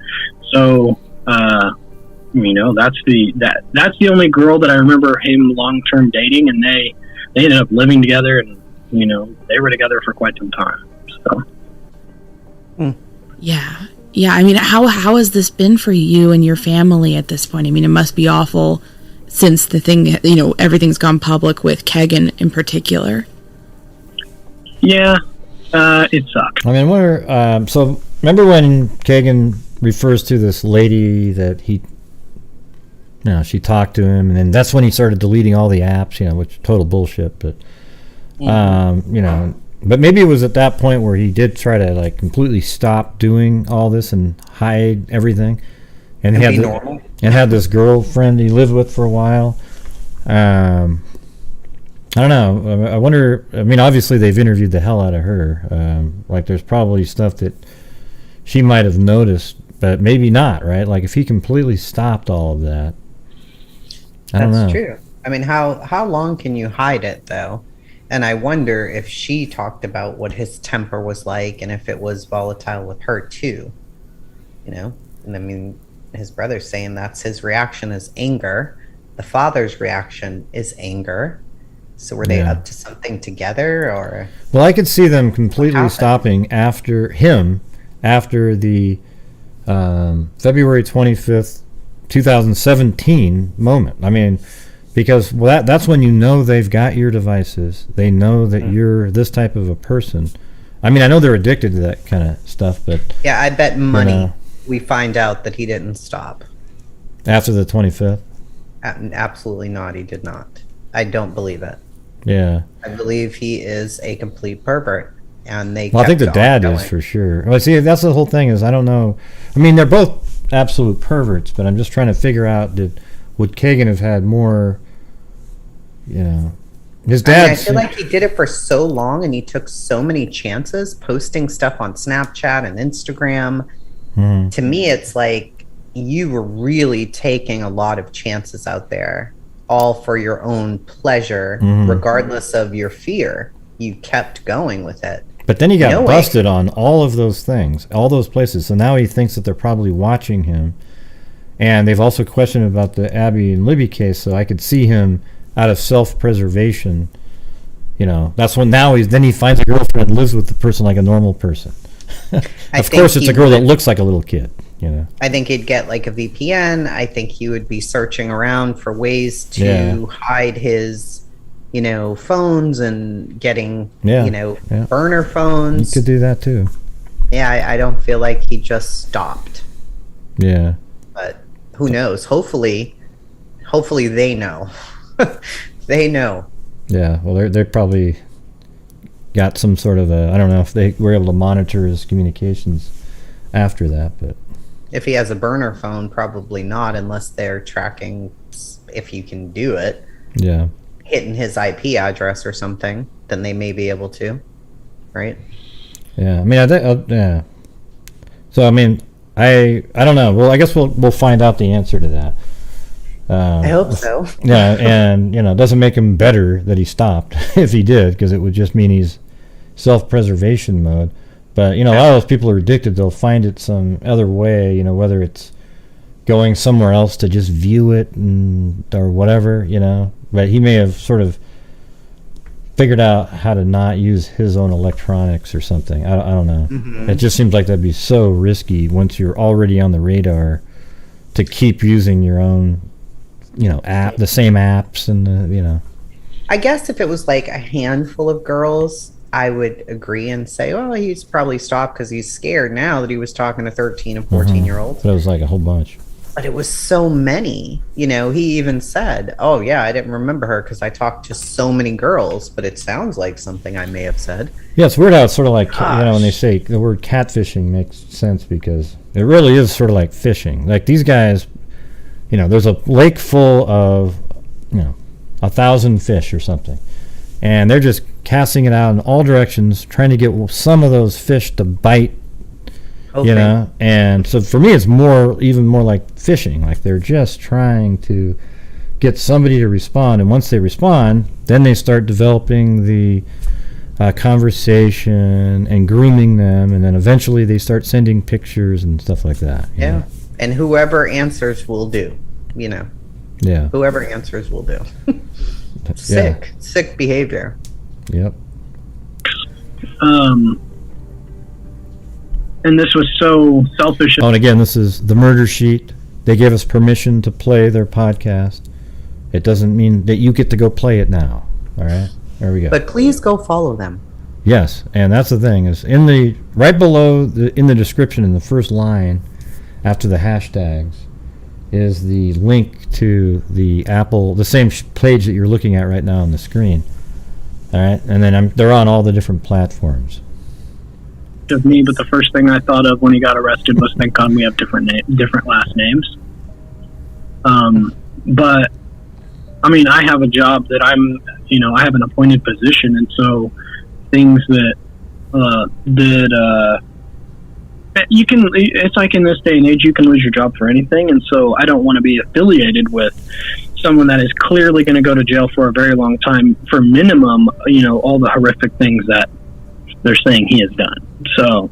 so that's the only girl that I remember him long-term dating, and they ended up living together, and they were together for quite some time. So Yeah. I mean, how has this been for you and your family at this point? I mean, it must be awful since the thing, everything's gone public with Kegan in particular. Yeah, it sucks. I mean, so remember when Kegan refers to this lady that she talked to him, and then that's when he started deleting all the apps, which total bullshit, but, but maybe it was at that point where he did try to, like, completely stop doing all this and hide everything. And had this girlfriend he lived with for a while. I don't know. I wonder. I mean, obviously they've interviewed the hell out of her. Like, there's probably stuff that she might have noticed, but maybe not. Right? Like, if he completely stopped all of that, I don't know. That's true. I mean, how long can you hide it though? And I wonder if she talked about what his temper was like, and if it was volatile with her too. And I mean, his brother's saying that's his reaction is anger. The father's reaction is anger. So were they up to something together, or? Well, I could see them completely stopping after the February 25th, 2017 moment. I mean, because that's when they've got your devices. They know that you're this type of a person. I mean, I know they're addicted to that kind of stuff, but... Yeah, I bet money we find out that he didn't stop. After the 25th? Absolutely not, he did not. I don't believe it. Yeah. I believe he is a complete pervert. And I think the dad is for sure. Well, see, that's the whole thing is I don't know. I mean, they're both absolute perverts, but I'm just trying to figure out would Kegan have had more, his dad. I feel like he did it for so long, and he took so many chances posting stuff on Snapchat and Instagram. Mm-hmm. To me, it's like you were really taking a lot of chances out there, all for your own pleasure, regardless of your fear. You kept going with it. But then he got busted on all of those things, all those places. So now he thinks that they're probably watching him. And they've also questioned about the Abby and Libby case, so I could see him out of self-preservation. That's when then he finds a girlfriend and lives with the person like a normal person. Of course, it's a girl that looks like a little kid. I think he'd get like a VPN. I think he would be searching around for ways to hide his, phones and getting, burner phones. You could do that too. Yeah, I don't feel like he just stopped. Yeah. But who knows? Hopefully they know. They know. Yeah, well, they're probably got some sort of I don't know if they were able to monitor his communications after that, but if he has a burner phone, probably not, unless they're tracking, if you can do it. Yeah. Hitting his IP address or something, then they may be able to, right? Yeah, I mean, I think, yeah. So, I mean, I don't know. Well, I guess we'll find out the answer to that. I hope so. Yeah, and it doesn't make him better that he stopped if he did, because it would just mean he's self-preservation mode. But a lot of those people are addicted. They'll find it some other way. Whether it's going somewhere else to just view it or whatever. But he may have sort of figured out how to not use his own electronics or something. I don't know. Mm-hmm. It just seems like that'd be so risky once you're already on the radar to keep using your own. The same apps and I guess if it was like a handful of girls, I would agree and say, well, he's probably stopped because he's scared now that he was talking to 13 and 14-year-olds. But it was like a whole bunch. But it was so many. He even said, oh, yeah, I didn't remember her because I talked to so many girls. But it sounds like something I may have said. Yeah, it's weird how it's sort of like, when they say the word catfishing makes sense because it really is sort of like fishing. Like these guys... there's a lake full of, 1,000 fish or something. And they're just casting it out in all directions, trying to get some of those fish to bite, And so for me, it's even more like fishing. Like they're just trying to get somebody to respond, and once they respond, then they start developing the conversation and grooming them, and then eventually they start sending pictures and stuff like that. Yeah. And whoever answers will do, you know. Yeah. Whoever answers will do. Sick behavior. Yep. And this was so selfish. Oh, and again, this is the Murder Sheet. They gave us permission to play their podcast. It doesn't mean that you get to go play it now. All right? There we go. But please go follow them. Yes, and that's the thing, is in the right below in the description, in the first line after the hashtags, is the link to the same page that you're looking at right now on the screen. All right, and then they're on all the different platforms. Of me, but the first thing I thought of when he got arrested was, thank God we have different last names. But I mean, I have a job that I have an appointed position, and so things that you can, it's like in this day and age, you can lose your job for anything, and so I don't want to be affiliated with someone that is clearly going to go to jail for a very long time for minimum, all the horrific things that they're saying he has done. So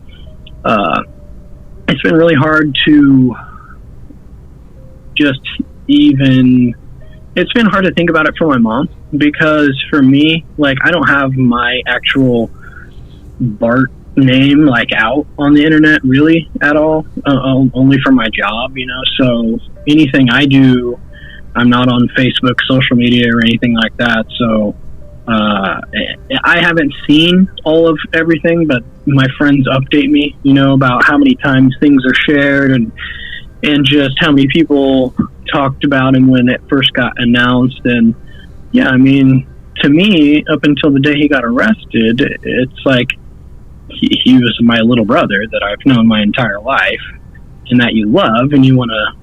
it's been really hard to it's been hard to think about it for my mom, because for me, like, I don't have my actual Bart name like out on the internet really at all, only for my job, so anything I do, I'm not on Facebook, social media, or anything like that. So I haven't seen all of everything, but my friends update me, about how many times things are shared and just how many people talked about him when it first got announced. And yeah, I mean, to me, up until the day he got arrested, it's like he was my little brother that I've known my entire life, and that you love and you want to,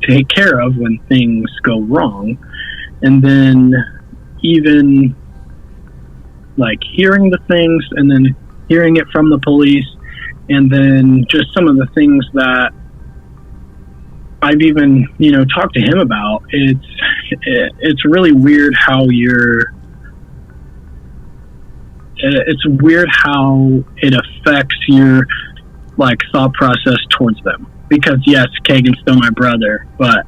take care of when things go wrong. And then even like hearing the things, and then hearing it from the police, and then just some of the things that I've even, talked to him about. It's really weird how it's weird how it affects your thought process towards them, because yes, Kegan's still my brother, but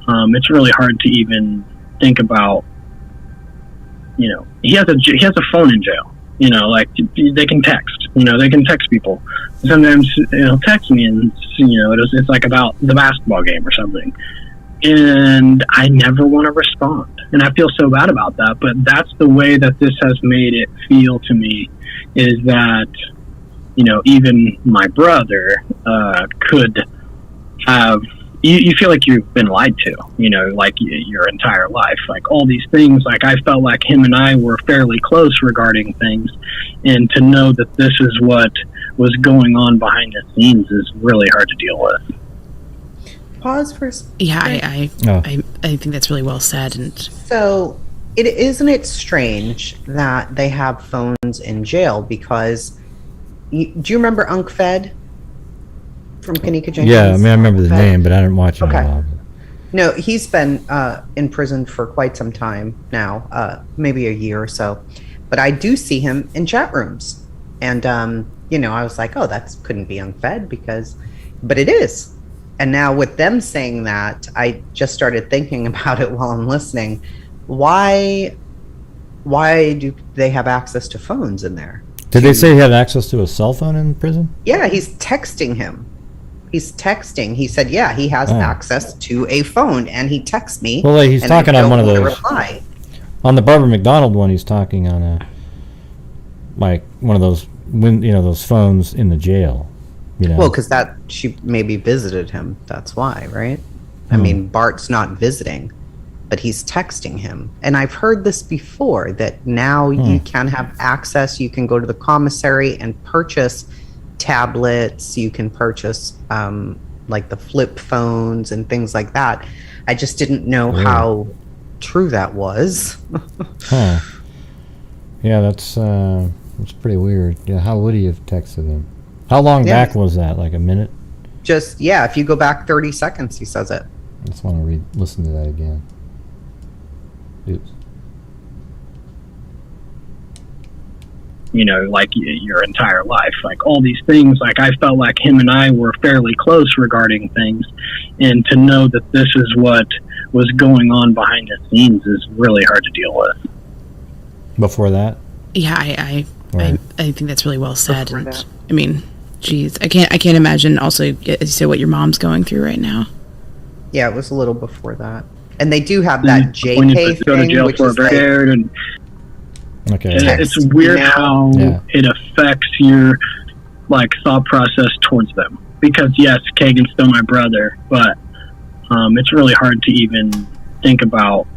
it's really hard to even think about, he has a phone in jail, they can text, they can text people. Sometimes he'll text me and, it's like about the basketball game or something. And I never want to respond. And I feel so bad about that. But that's the way that this has made it feel to me, is that, even my brother could have, you feel like you've been lied to, your entire life. Like all these things, I felt like him and I were fairly close regarding things. And to know that this is what was going on behind the scenes is really hard to deal with. Pause for a second. Yeah, I think that's really well said. And so, isn't it strange that they have phones in jail? Because do you remember Unc Fed from Kanika Jenkins? Yeah, I mean, I remember the name, but I didn't watch it at all. No, he's been in prison for quite some time now, maybe a year or so. But I do see him in chat rooms, and I was like, oh, that couldn't be Unc Fed, but it is. And now with them saying that, I just started thinking about it while I'm listening. Why do they have access to phones in there? Did they say he had access to a cell phone in prison? Yeah, he's texting him. He's texting. He said, yeah, he has access to a phone, and he texts me. Well, he's talking on one of those. Reply. On the Barbara McDonald one, he's talking on one of those, those phones in the jail. Well, because she maybe visited him. That's why, right? I mean, Bart's not visiting, but he's texting him. And I've heard this before, that now you can have access. You can go to the commissary and purchase tablets. You can purchase the flip phones and things like that. I just didn't know how true that was. Huh. Yeah, that's pretty weird. Yeah, how would he have texted him? How long back was that? Like a minute? Just, if you go back 30 seconds, he says it. I just want to listen to that again. Oops. You know, like your entire life, like all these things, like I felt like him and I were fairly close regarding things, and to know that this is what was going on behind the scenes is really hard to deal with. Before that? Yeah, I think that's really well said. Before And that. I mean, geez, I can't imagine also, as you said, what your mom's going through right now. Yeah, it was a little before that. And they do have that When you JK go to thing, jail which for is a like, very and Okay. it's weird email. how Yeah. it affects your like thought process towards them. Because yes, Kagan's still my brother, but it's really hard to even think about.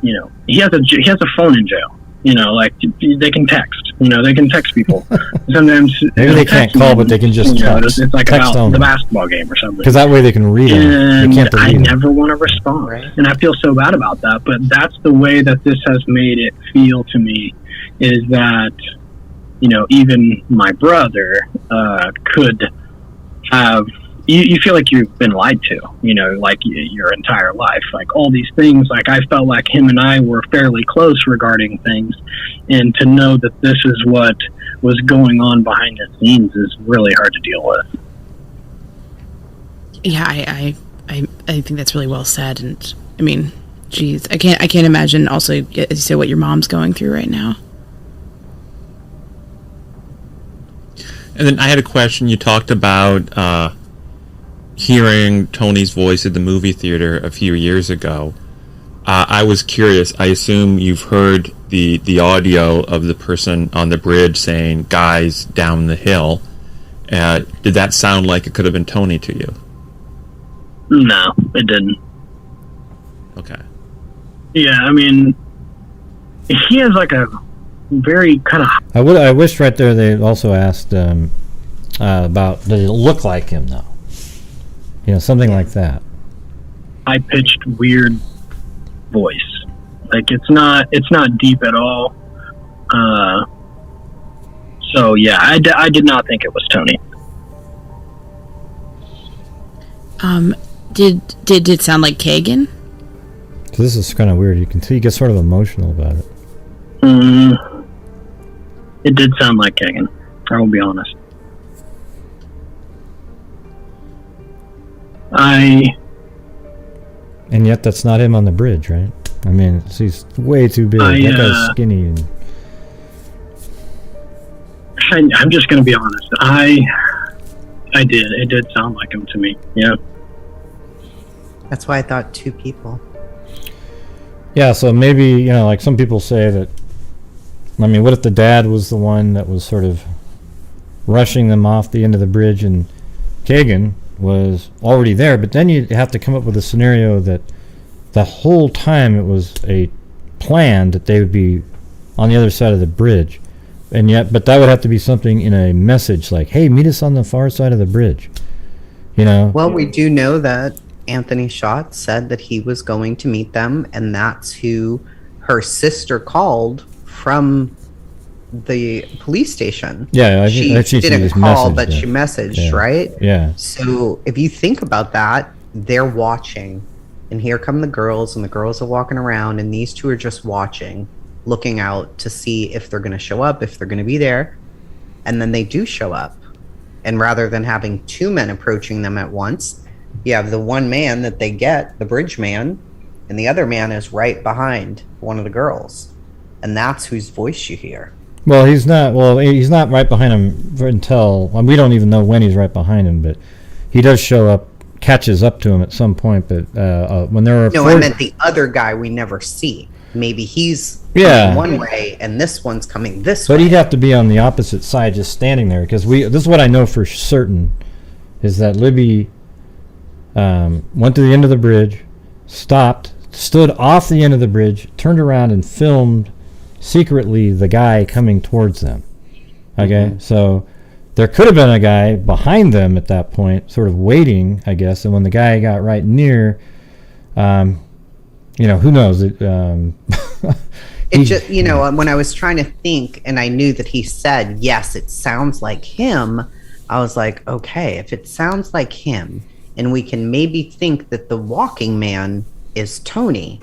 You know, he has a phone in jail. You know, like they can text. You know, they can text people. Sometimes Maybe they can't call, but they can just you know, text. it's like Text about only. the basketball game or something. Because that way they can read them. And They can't I delete them. never want to respond, Right. and I feel so bad about that. But that's the way that this has made it feel to me, is that, you know, even my brother could have. You feel like you've been lied to, you know, like your entire life, like all these things. Like I felt like him and I were fairly close regarding things, and to know that this is what was going on behind the scenes is really hard to deal with. Yeah, I think that's really well said. And I mean, geez, I can't imagine also, as you said, what your mom's going through right now. And then I had a question. You talked about hearing Tony's voice at the movie theater a few years ago. I was curious. I assume you've heard the audio of the person on the bridge saying, "Guys, down the hill." Did that sound like it could have been Tony to you? No, it didn't. Okay. Yeah, I mean, he has like a very kind of. I wish right there they also asked about, did it look like him though? You know, something like that. high-pitched, weird voice. Like it's not deep at all. So yeah, I did not think it was Tony. Did it sound like Kagan? So this is kind of weird. You can see he gets sort of emotional about it. It did sound like Kegan. I will be honest. And yet that's not him on the bridge, right? I mean, he's way too big. That guy's skinny. And I'm just going to be honest. I did. It did sound like him to me. Yeah. That's why I thought two people. yeah, so maybe, you know, like some people say that, I mean, what if the dad was the one that was sort of rushing them off the end of the bridge and Kegan was already there? But then you have to come up with a scenario that the whole time it was a plan that they would be on the other side of the bridge. And yet, but that would have to be something in a message like, hey, meet us on the far side of the bridge. You know? Well, we do know that Anthony Schott said that he was going to meet them, and that's who her sister called from the police station. Yeah, she she didn't just call, messaged but it. she messaged, Yeah. right? Yeah. So if you think about that, they're watching, and here come the girls, and the girls are walking around, and these two are just watching, looking out to see if they're going to show up, if they're going to be there, and then they do show up. And rather than having two men approaching them at once, you have the one man that they get, the bridge man, and the other man is right behind one of the girls, and that's whose voice you hear. Well, he's not right behind him until, well, we don't even know when he's right behind him, but he does show up, catches up to him at some point. But when there are I meant the other guy we never see. Maybe he's Yeah. coming one way and this one's coming this way. but he'd have to be on the opposite side, just standing there, because this is what I know for certain, is that Libby went to the end of the bridge, stopped, stood off the end of the bridge, turned around and filmed secretly the guy coming towards them. Okay, so there could have been a guy behind them at that point, sort of waiting, I guess. And when the guy got right near, who knows? It just, when I was trying to think and I knew that he said, yes, it sounds like him, I was like, okay, if it sounds like him and we can maybe think that the walking man is Tony,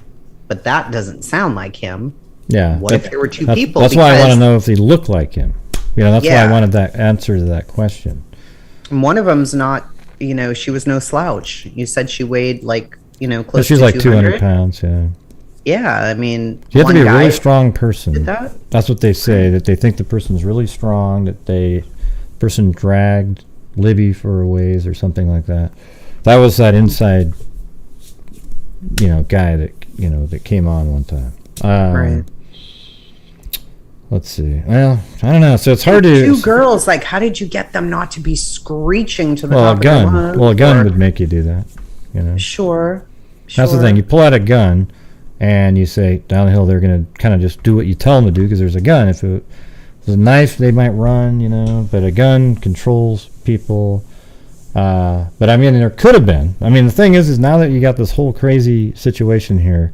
but that doesn't sound like him. Yeah. What if there were two people? That's why I want to know if they look like him. That's why I wanted that answer to that question. And one of them's not, she was no slouch. You said she weighed like, close she's to like 200 pounds, yeah. Yeah, I mean, you have to be a really strong person. Did that? That's what they say, that they think the person's really strong, that the person dragged Libby for a ways or something like that. That was that inside, guy that came on one time. Right. Let's see. Well, I don't know. So it's hard to... Two girls, like, how did you get them not to be screeching to the top of their lungs? Well, a gun would make you do that, Sure. That's the thing. You pull out a gun and you say, down the hill, they're going to kind of just do what you tell them to do because there's a gun. If it was a knife, they might run, but a gun controls people. But, I mean, there could have been. I mean, the thing is now that you got this whole crazy situation here,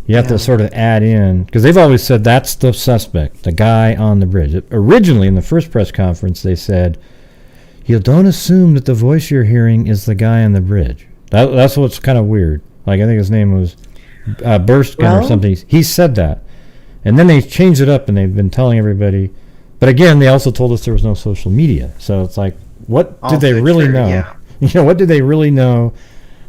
you have to sort of add in, because they've always said that's the suspect, the guy on the bridge. Originally, in the first press conference, they said, don't assume that the voice you're hearing is the guy on the bridge. That's what's kind of weird. Like, I think his name was Burstkin or something. He said that. And then they changed it up, and they've been telling everybody. But again, they also told us there was no social media. So it's like, what did they really know? Yeah. What did they really know?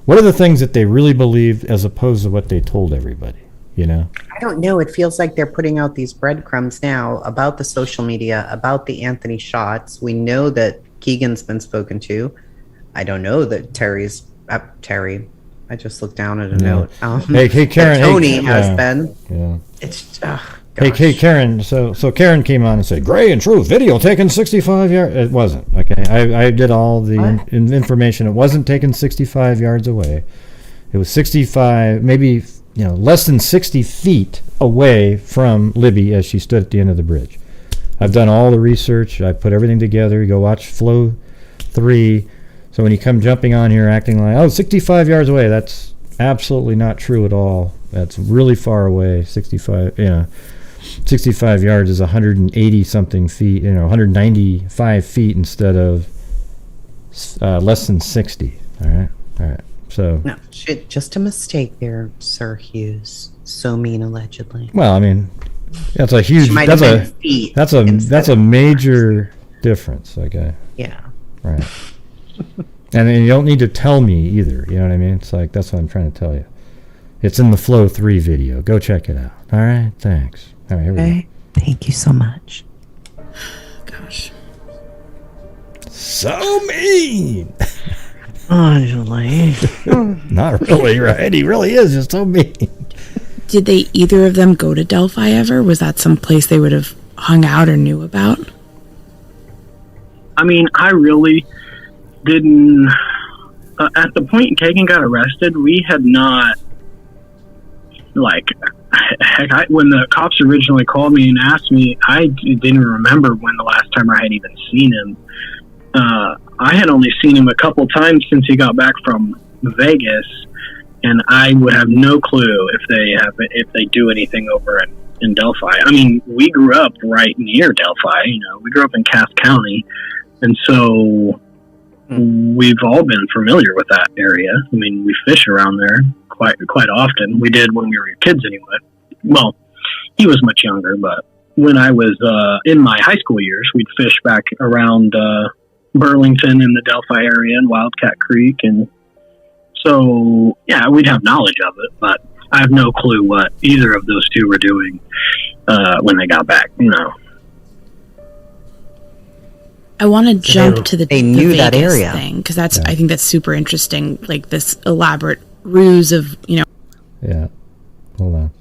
What are the things that they really believed as opposed to what they told everybody? I don't know. It feels like they're putting out these breadcrumbs now about the social media, about the Anthony shots. We know that Kegan's been spoken to. I don't know that Terry. I just looked down at a note. Hey, Karen. Tony has been. Yeah. It's. Hey, Karen. So Karen came on and said, "Gray and Truth video taken 65 yards." It wasn't. Okay, I did all the information. It wasn't taken 65 yards away. It was 65, maybe less than 60 feet away from Libby as she stood at the end of the bridge. I've done all the research. I put everything together. You go watch Flow 3. So when you come jumping on here acting like, 65 yards away, that's absolutely not true at all. That's really far away. 65 yards is 180 something feet, 195 feet instead of less than 60. All right. So no, just a mistake there, Sir Hughes. So mean, allegedly. Well, I mean, that's a huge. That's a major difference. Okay. Yeah. Right. And then you don't need to tell me either. You know what I mean? It's like, that's what I'm trying to tell you. It's in the Flow 3 video. Go check it out. All right. Thanks. All right. Here we go. Thank you so much. Gosh. So mean. Angela. Not really, right? He really is just so mean. Did they either of them go to Delphi ever? Was that some place they would have hung out or knew about? I mean, I really didn't. At the point Kagan got arrested, we had not. When the cops originally called me and asked me, I didn't remember when the last time I had even seen him. I had only seen him a couple times since he got back from Vegas, and I would have no clue if they do anything over in Delphi. I mean, we grew up right near Delphi. We grew up in Cass County, and so we've all been familiar with that area. I mean, we fish around there quite often. We did when we were kids, anyway. Well, he was much younger, but when I was in my high school years, we'd fish back around Burlington in the Delphi area and Wildcat Creek, and so we'd have knowledge of it, but I have no clue what either of those two were doing when they got back. I want to jump to the knew that Vegas area thing, because I think that's super interesting. Like this elaborate ruse of Yeah, hold on.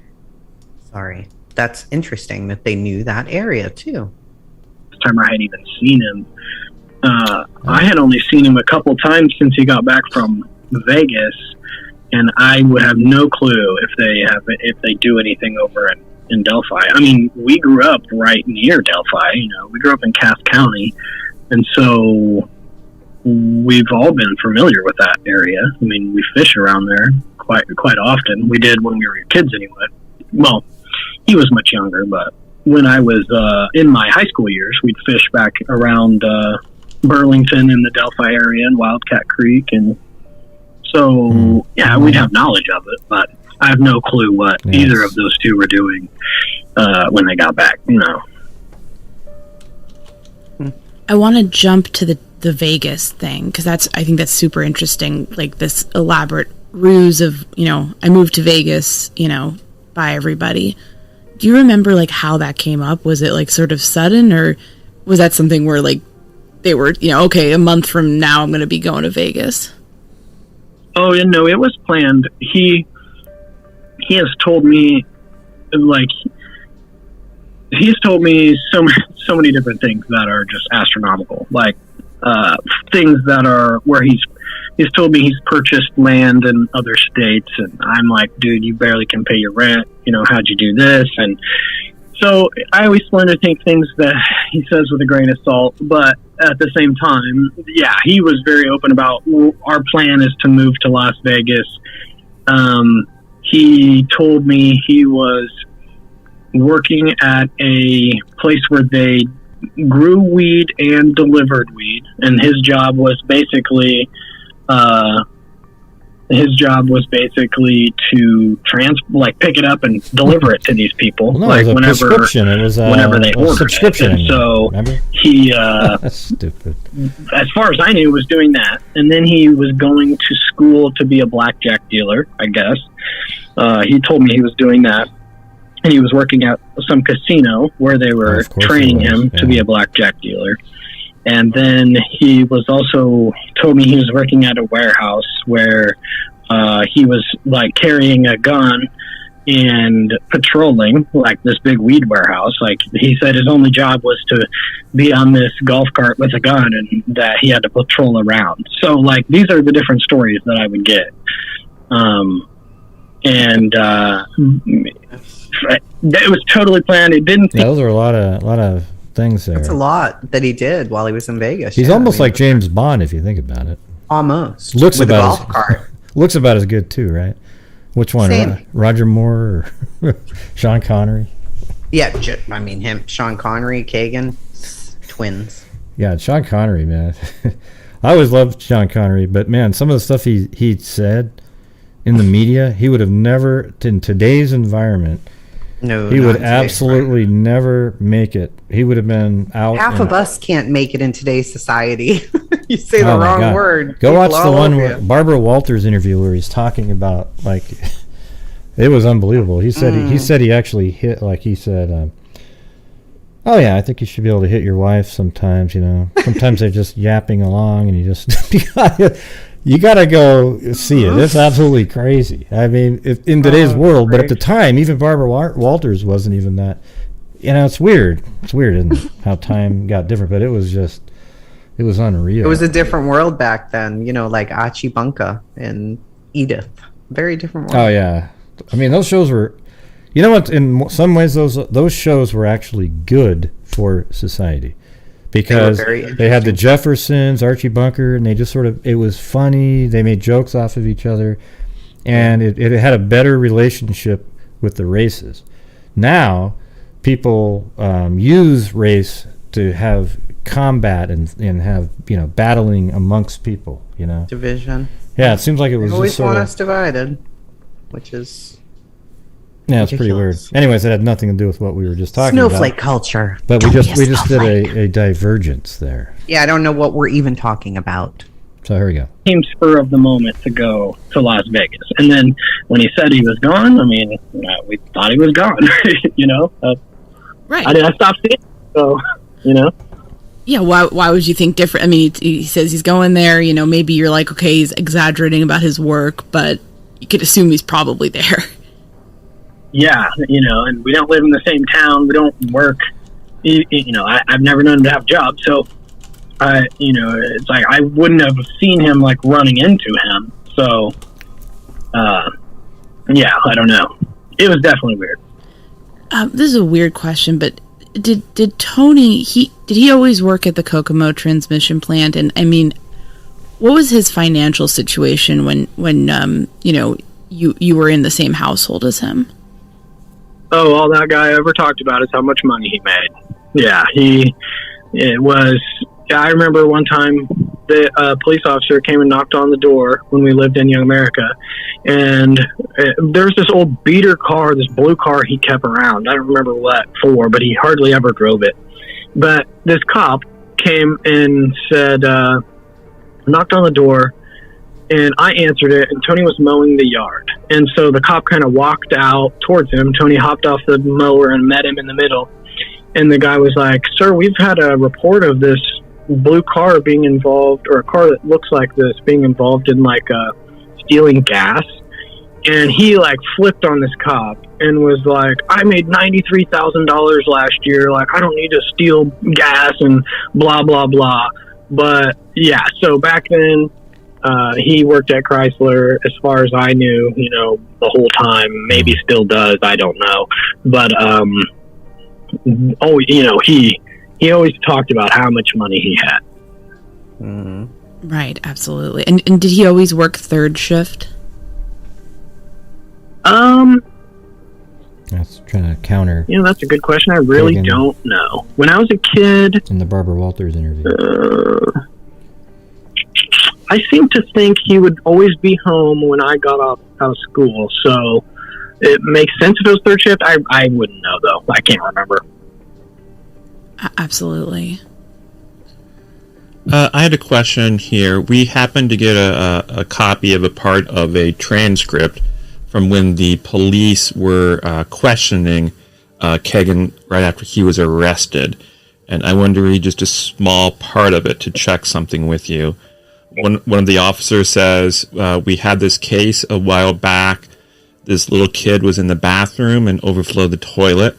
Sorry, that's interesting that they knew that area too. This time I had even seen him. I had only seen him a couple times since he got back from Vegas, and I would have no clue if they do anything over in Delphi. I mean, we grew up right near Delphi. We grew up in Cass County, and so we've all been familiar with that area. I mean, we fish around there quite often. We did when we were kids, anyway. Well, he was much younger, but when I was in my high school years, we'd fish back around Burlington in the Delphi area and Wildcat Creek, and so we'd have knowledge of it, but I have no clue what either of those two were doing when they got back. No. I want to jump to the Vegas thing, because I think that's super interesting. Like this elaborate ruse of, I moved to Vegas, by everybody. Do you remember like how that came up? Was it like sort of sudden, or was that something where like they were, okay, a month from now I'm going to be going to Vegas? Oh, yeah, no, it was planned. He has told me, like, he's told me so many different things that are just astronomical. Like, things that are where he's told me he's purchased land in other states, and I'm like, dude, you barely can pay your rent. How'd you do this? And so I always learn to take things that he says with a grain of salt, but at the same time, yeah, he was very open about our plan is to move to Las Vegas. He told me he was working at a place where they grew weed and delivered weed, and his job was basically to pick it up and deliver it to these people. Well, no, it was a prescription. It was whenever they ordered subscription. It. And so remember? He, that's stupid. As far as I knew, was doing that, and then he was going to school to be a blackjack dealer, I guess. He told me he was doing that, and he was working at some casino where they were training him to be a blackjack dealer. And then he was also told me he was working at a warehouse where he was like carrying a gun and patrolling like this big weed warehouse. Like he said his only job was to be on this golf cart with a gun, and that he had to patrol around. So like these are the different stories that I would get. It was totally planned. It didn't. Those are a lot of things there. That's a lot that he did while he was in Vegas. He's almost like James Bond if you think about it. Almost. Looks with about a golf cart. Looks about as good too, right? Which one? Same. Roger Moore or Sean Connery? Yeah, him, Sean Connery, Kagan, twins. Yeah, Sean Connery, man. I always loved Sean Connery, but man, some of the stuff he said in the media, he would have never, in today's environment, he would absolutely never make it. He would have been out. Half of us can't make it in today's society. You say the wrong word. Go watch the one where Barbara Walters interview where he's talking about, like, it was unbelievable. He said he actually hit, like he said, oh yeah, I think you should be able to hit your wife sometimes, Sometimes they're just yapping along and you just, you gotta go see it. It's absolutely crazy. I mean, in today's world, but at the time, even Barbara Walters wasn't even that. It's weird. It's weird, isn't it? How time got different, but it was unreal. It was a different world back then, like Archie Bunker and Edith. Very different world. Oh yeah, I mean those shows were. You know what? In some ways, those shows were actually good for society. Because they had the Jeffersons, Archie Bunker, and they just it was funny. They made jokes off of each other, and it had a better relationship with the races. Now, people use race to have combat and have, battling amongst people, Division. Yeah, it seems like it was they always just sort want of, us divided, which is... Yeah, it's pretty weird. Anyways, it had nothing to do with what we were just talking Snowflake about. culture. But we just did a divergence there. Yeah, I don't know what we're even talking about. So here we go. Came spur of the moment to go to Las Vegas, and then when he said he was gone, I mean, we thought he was gone. Right. I stopped seeing him, so Yeah, why would you think different? I mean, he says he's going there. Maybe you're like, okay, he's exaggerating about his work, but you could assume he's probably there. Yeah, and we don't live in the same town. We don't work. I've never known him to have a job, so it's like I wouldn't have seen him like running into him. So, yeah, I don't know. It was definitely weird. This is a weird question, but did Tony did he always work at the Kokomo transmission plant? And I mean, what was his financial situation when you were in the same household as him? Oh, all that guy ever talked about is how much money he made. Yeah, I remember one time the police officer came and knocked on the door when we lived in Young America, and There's this old beater car, this blue car he kept around. I don't remember what for, but he hardly ever drove it. But this cop came and said, knocked on the door, and I answered it, and Tony was mowing the yard. And so the cop kind of walked out towards him. Tony hopped off the mower and met him in the middle. And the guy was like, "Sir, we've had a report of this blue car being involved, or a car that looks like this being involved in like stealing gas." And he like flipped on this cop and was like, "I made $93,000 last year. Like, I don't need to steal gas and blah, blah, blah." But yeah, so back then, he worked at Chrysler, as far as I knew, the whole time. Maybe still does, I don't know. But, he always talked about how much money he had. Mm-hmm. Right, absolutely. And did he always work third shift? That's trying to counter. That's a good question. I really Kegan. don't know. When I was a kid, In the Barbara Walters interview. I seem to think he would always be home when I got out of school. So it makes sense if it was third shift. I wouldn't know, though. I can't remember. Absolutely. I had a question here. We happened to get a copy of a part of a transcript from when the police were questioning Kegan right after he was arrested. And I wanted to read just a small part of it to check something with you. One of the officers says, "We had this case a while back. This little kid was in the bathroom and overflowed the toilet.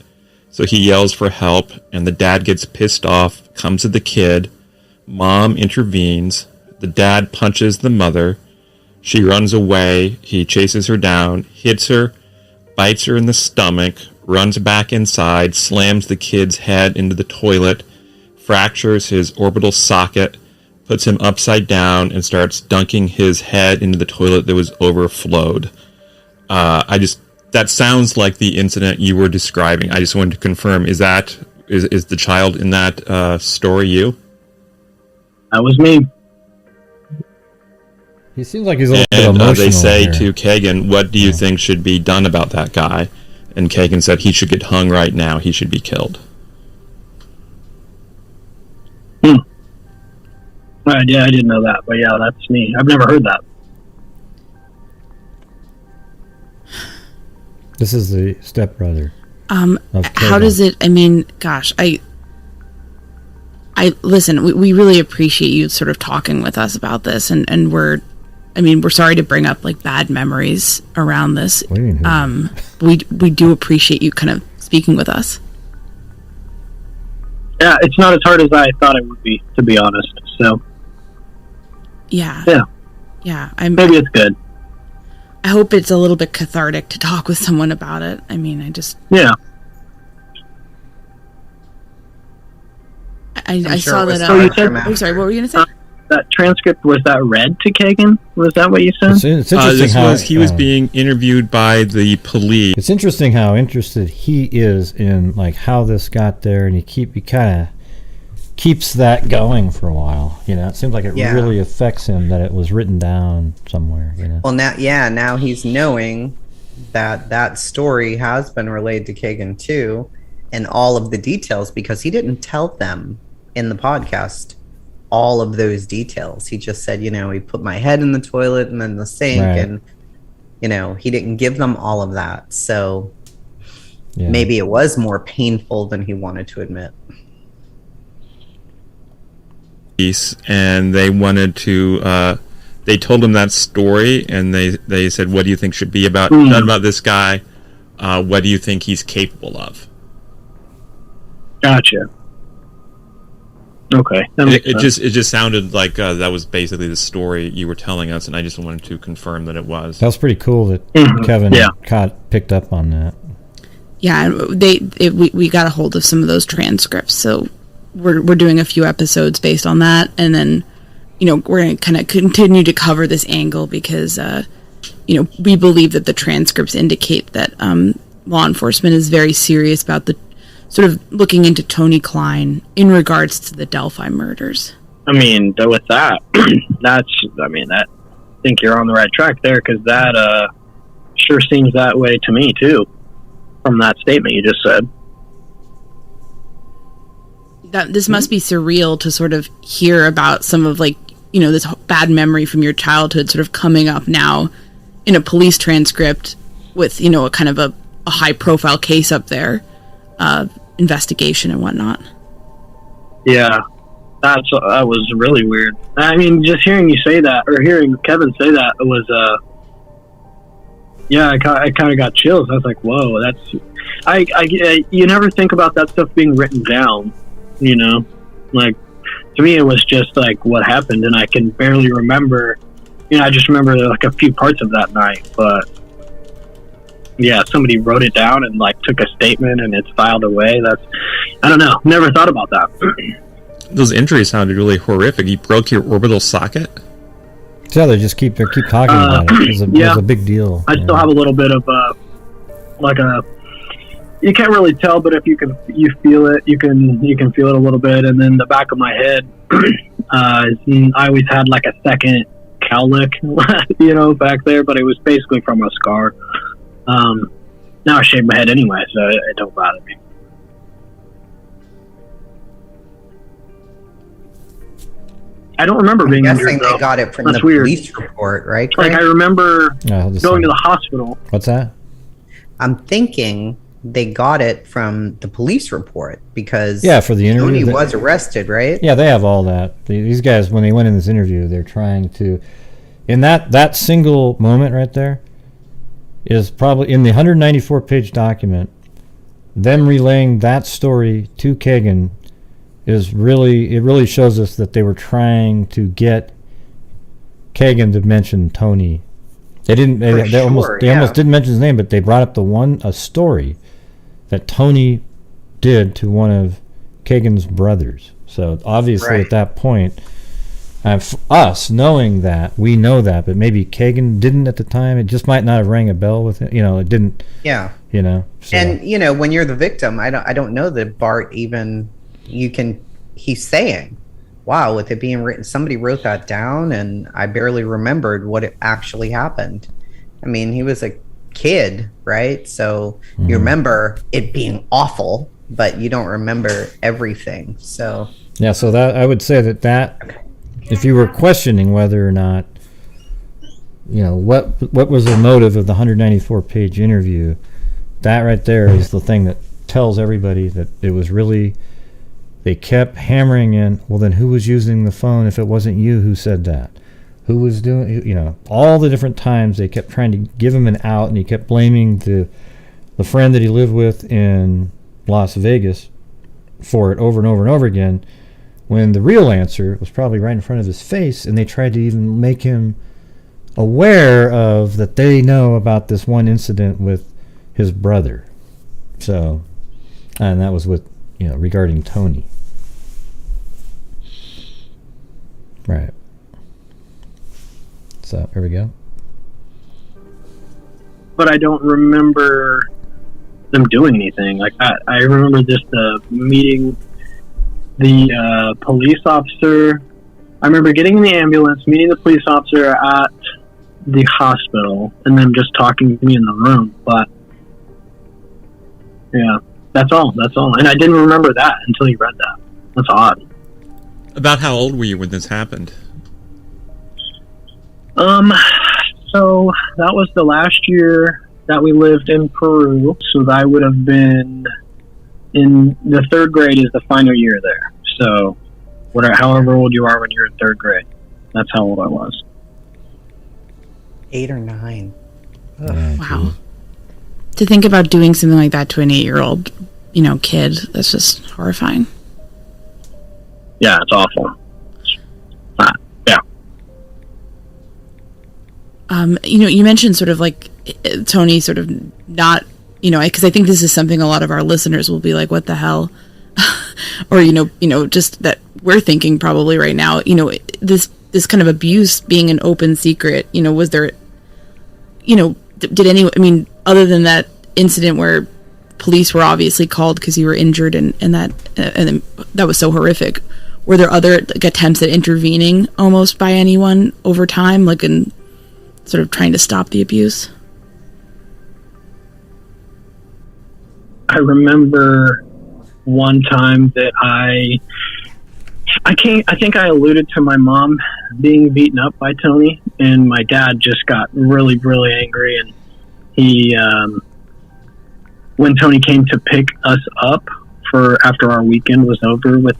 So he yells for help, and the dad gets pissed off, comes to the kid. Mom intervenes. The dad punches the mother. She runs away. He chases her down, hits her, bites her in the stomach, runs back inside, slams the kid's head into the toilet, fractures his orbital socket, puts him upside down, and starts dunking his head into the toilet that was overflowed." That sounds like the incident you were describing. I just wanted to confirm, is the child in that story you? That was me. He seems like he's a little bit And emotional they say here. to Kegan, "What do you think should be done about that guy?" And Kegan said he should get hung right now. He should be killed. Right, yeah, I didn't know that. But yeah, that's me. I've never heard that. This is the stepbrother. How Kegan. does it, gosh, I listen, we really appreciate you sort of talking with us about this, and we're sorry to bring up like bad memories around this. What do you mean? We do appreciate you kind of speaking with us. Yeah, it's not as hard as I thought it would be, to be honest. So Yeah. maybe it's good. I hope it's a little bit cathartic to talk with someone about it. Yeah. I sure saw it was that. So you said- traumatic. I'm sorry. What were you gonna say? That transcript, was that read to Kegan? Was that what you said? It's interesting He was being interviewed by the police. It's interesting how interested he is in like how this got there, and he kind of keeps that going for a while. It seems like it really affects him that it was written down somewhere. Well, now he's knowing that story has been relayed to Kegan too, and all of the details, because he didn't tell them in the podcast all of those details. He just said, he put my head in the toilet and then the sink, Right. and he didn't give them all of that. So Yeah. maybe it was more painful than he wanted to admit. And they wanted to they told him that story, and they said, "What do you think should be done about this guy? What do you think he's capable of?" Gotcha. Okay. It just sounded like that was basically the story you were telling us, and I just wanted to confirm that it was. That was pretty cool that Kevin picked up on that. Yeah, we got a hold of some of those transcripts, so we're doing a few episodes based on that, and then we're going to kind of continue to cover this angle because we believe that the transcripts indicate that law enforcement is very serious about the sort of looking into Tony Kline in regards to the Delphi murders. With that, I think you're on the right track there, because that sure seems that way to me too, from that statement you just said. This must be surreal to sort of hear about some of, like, you know, this bad memory from your childhood sort of coming up now in a police transcript with, you know, a kind of a high profile case up there, investigation and whatnot. Yeah, that was really weird. I mean, just hearing you say that, or hearing Kevin say that, was yeah, I kind of got chills. I was like, whoa, that's you never think about that stuff being written down, you know? Like, to me, it was just like what happened, and I can barely remember. You know, I just remember like a few parts of that night, but yeah, somebody wrote it down and like took a statement and it's filed away. I don't know. Never thought about that. Those injuries sounded really horrific. You broke your orbital socket? Yeah, they keep talking about it. It was a big deal. I still have a little bit of you can't really tell, but if you feel it, you can feel it a little bit. And then the back of my head, I always had like a second cowlick, you know, back there, but it was basically from a scar. Now I shave my head anyway, so it don't bother me. I don't remember being injured, guessing though. they got it from That's the weird. police report, right, Craig? Like, I remember going to the hospital. What's that? I'm thinking they got it from the police report because for the interview, Tony was arrested, right? Yeah, they have all that. These guys, when they went in this interview, they're trying to, in that single moment right there, is probably in the 194-page document. Them relaying that story to Kegan it really shows us that they were trying to get Kegan to mention Tony. They didn't. They almost didn't mention his name, but they brought up a story that Tony did to one of Kegan's brothers. So obviously, at that point, us knowing that, we know that, but maybe Kegan didn't at the time. It just might not have rang a bell with it. You know, it didn't. Yeah. You know. So. And you know, when you're the victim, I don't know that Bart even. He's saying, wow, with it being written, somebody wrote that down and I barely remembered what it actually happened. I mean, he was a kid, right? So you remember it being awful, but you don't remember everything. So yeah, so that I would say that if you were questioning whether or not, you know, what was the motive of the 194-page interview, that right there is the thing that tells everybody that it was really. They kept hammering in, well, then who was using the phone if it wasn't you who said that? Who was doing, you know, all the different times they kept trying to give him an out, and he kept blaming the friend that he lived with in Las Vegas for it over and over and over again, when the real answer was probably right in front of his face, and they tried to even make him aware of that they know about this one incident with his brother. So, and that was with, you know, regarding Tony. Right. So, here we go. But I don't remember them doing anything like that. I remember just meeting the police officer. I remember getting in the ambulance, meeting the police officer at the hospital, and them just talking to me in the room. But, yeah. That's all. And I didn't remember that until you read that. That's odd. About how old were you when this happened? So that was the last year that we lived in Peru. So I would have been in the third grade is the final year there. So however old you are when you're in third grade, that's how old I was. 8 or 9. Wow. To think about doing something like that to an 8-year-old, you know, kid, that's just horrifying. Yeah, it's awful. Yeah. You know, you mentioned sort of like Tony sort of not, you know, because I think this is something a lot of our listeners will be like, what the hell? Or, you know, just that we're thinking probably right now, you know, this kind of abuse being an open secret, you know, was there, you know, did anyone, I mean, other than that incident where police were obviously called because you were injured and that was so horrific, were there other like attempts at intervening almost by anyone over time, like in sort of trying to stop the abuse? I remember one time that I think I alluded to my mom being beaten up by Tony, and my dad just got really, really angry, and he, when Tony came to pick us up for after our weekend was over we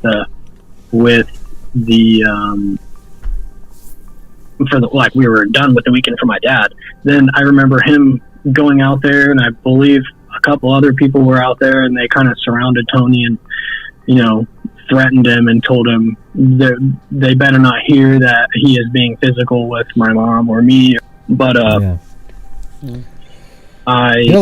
were done with the weekend for my dad, then I remember him going out there, and I believe a couple other people were out there, and they kind of surrounded Tony and, you know, threatened him and told him that they better not hear that he is being physical with my mom or me. But the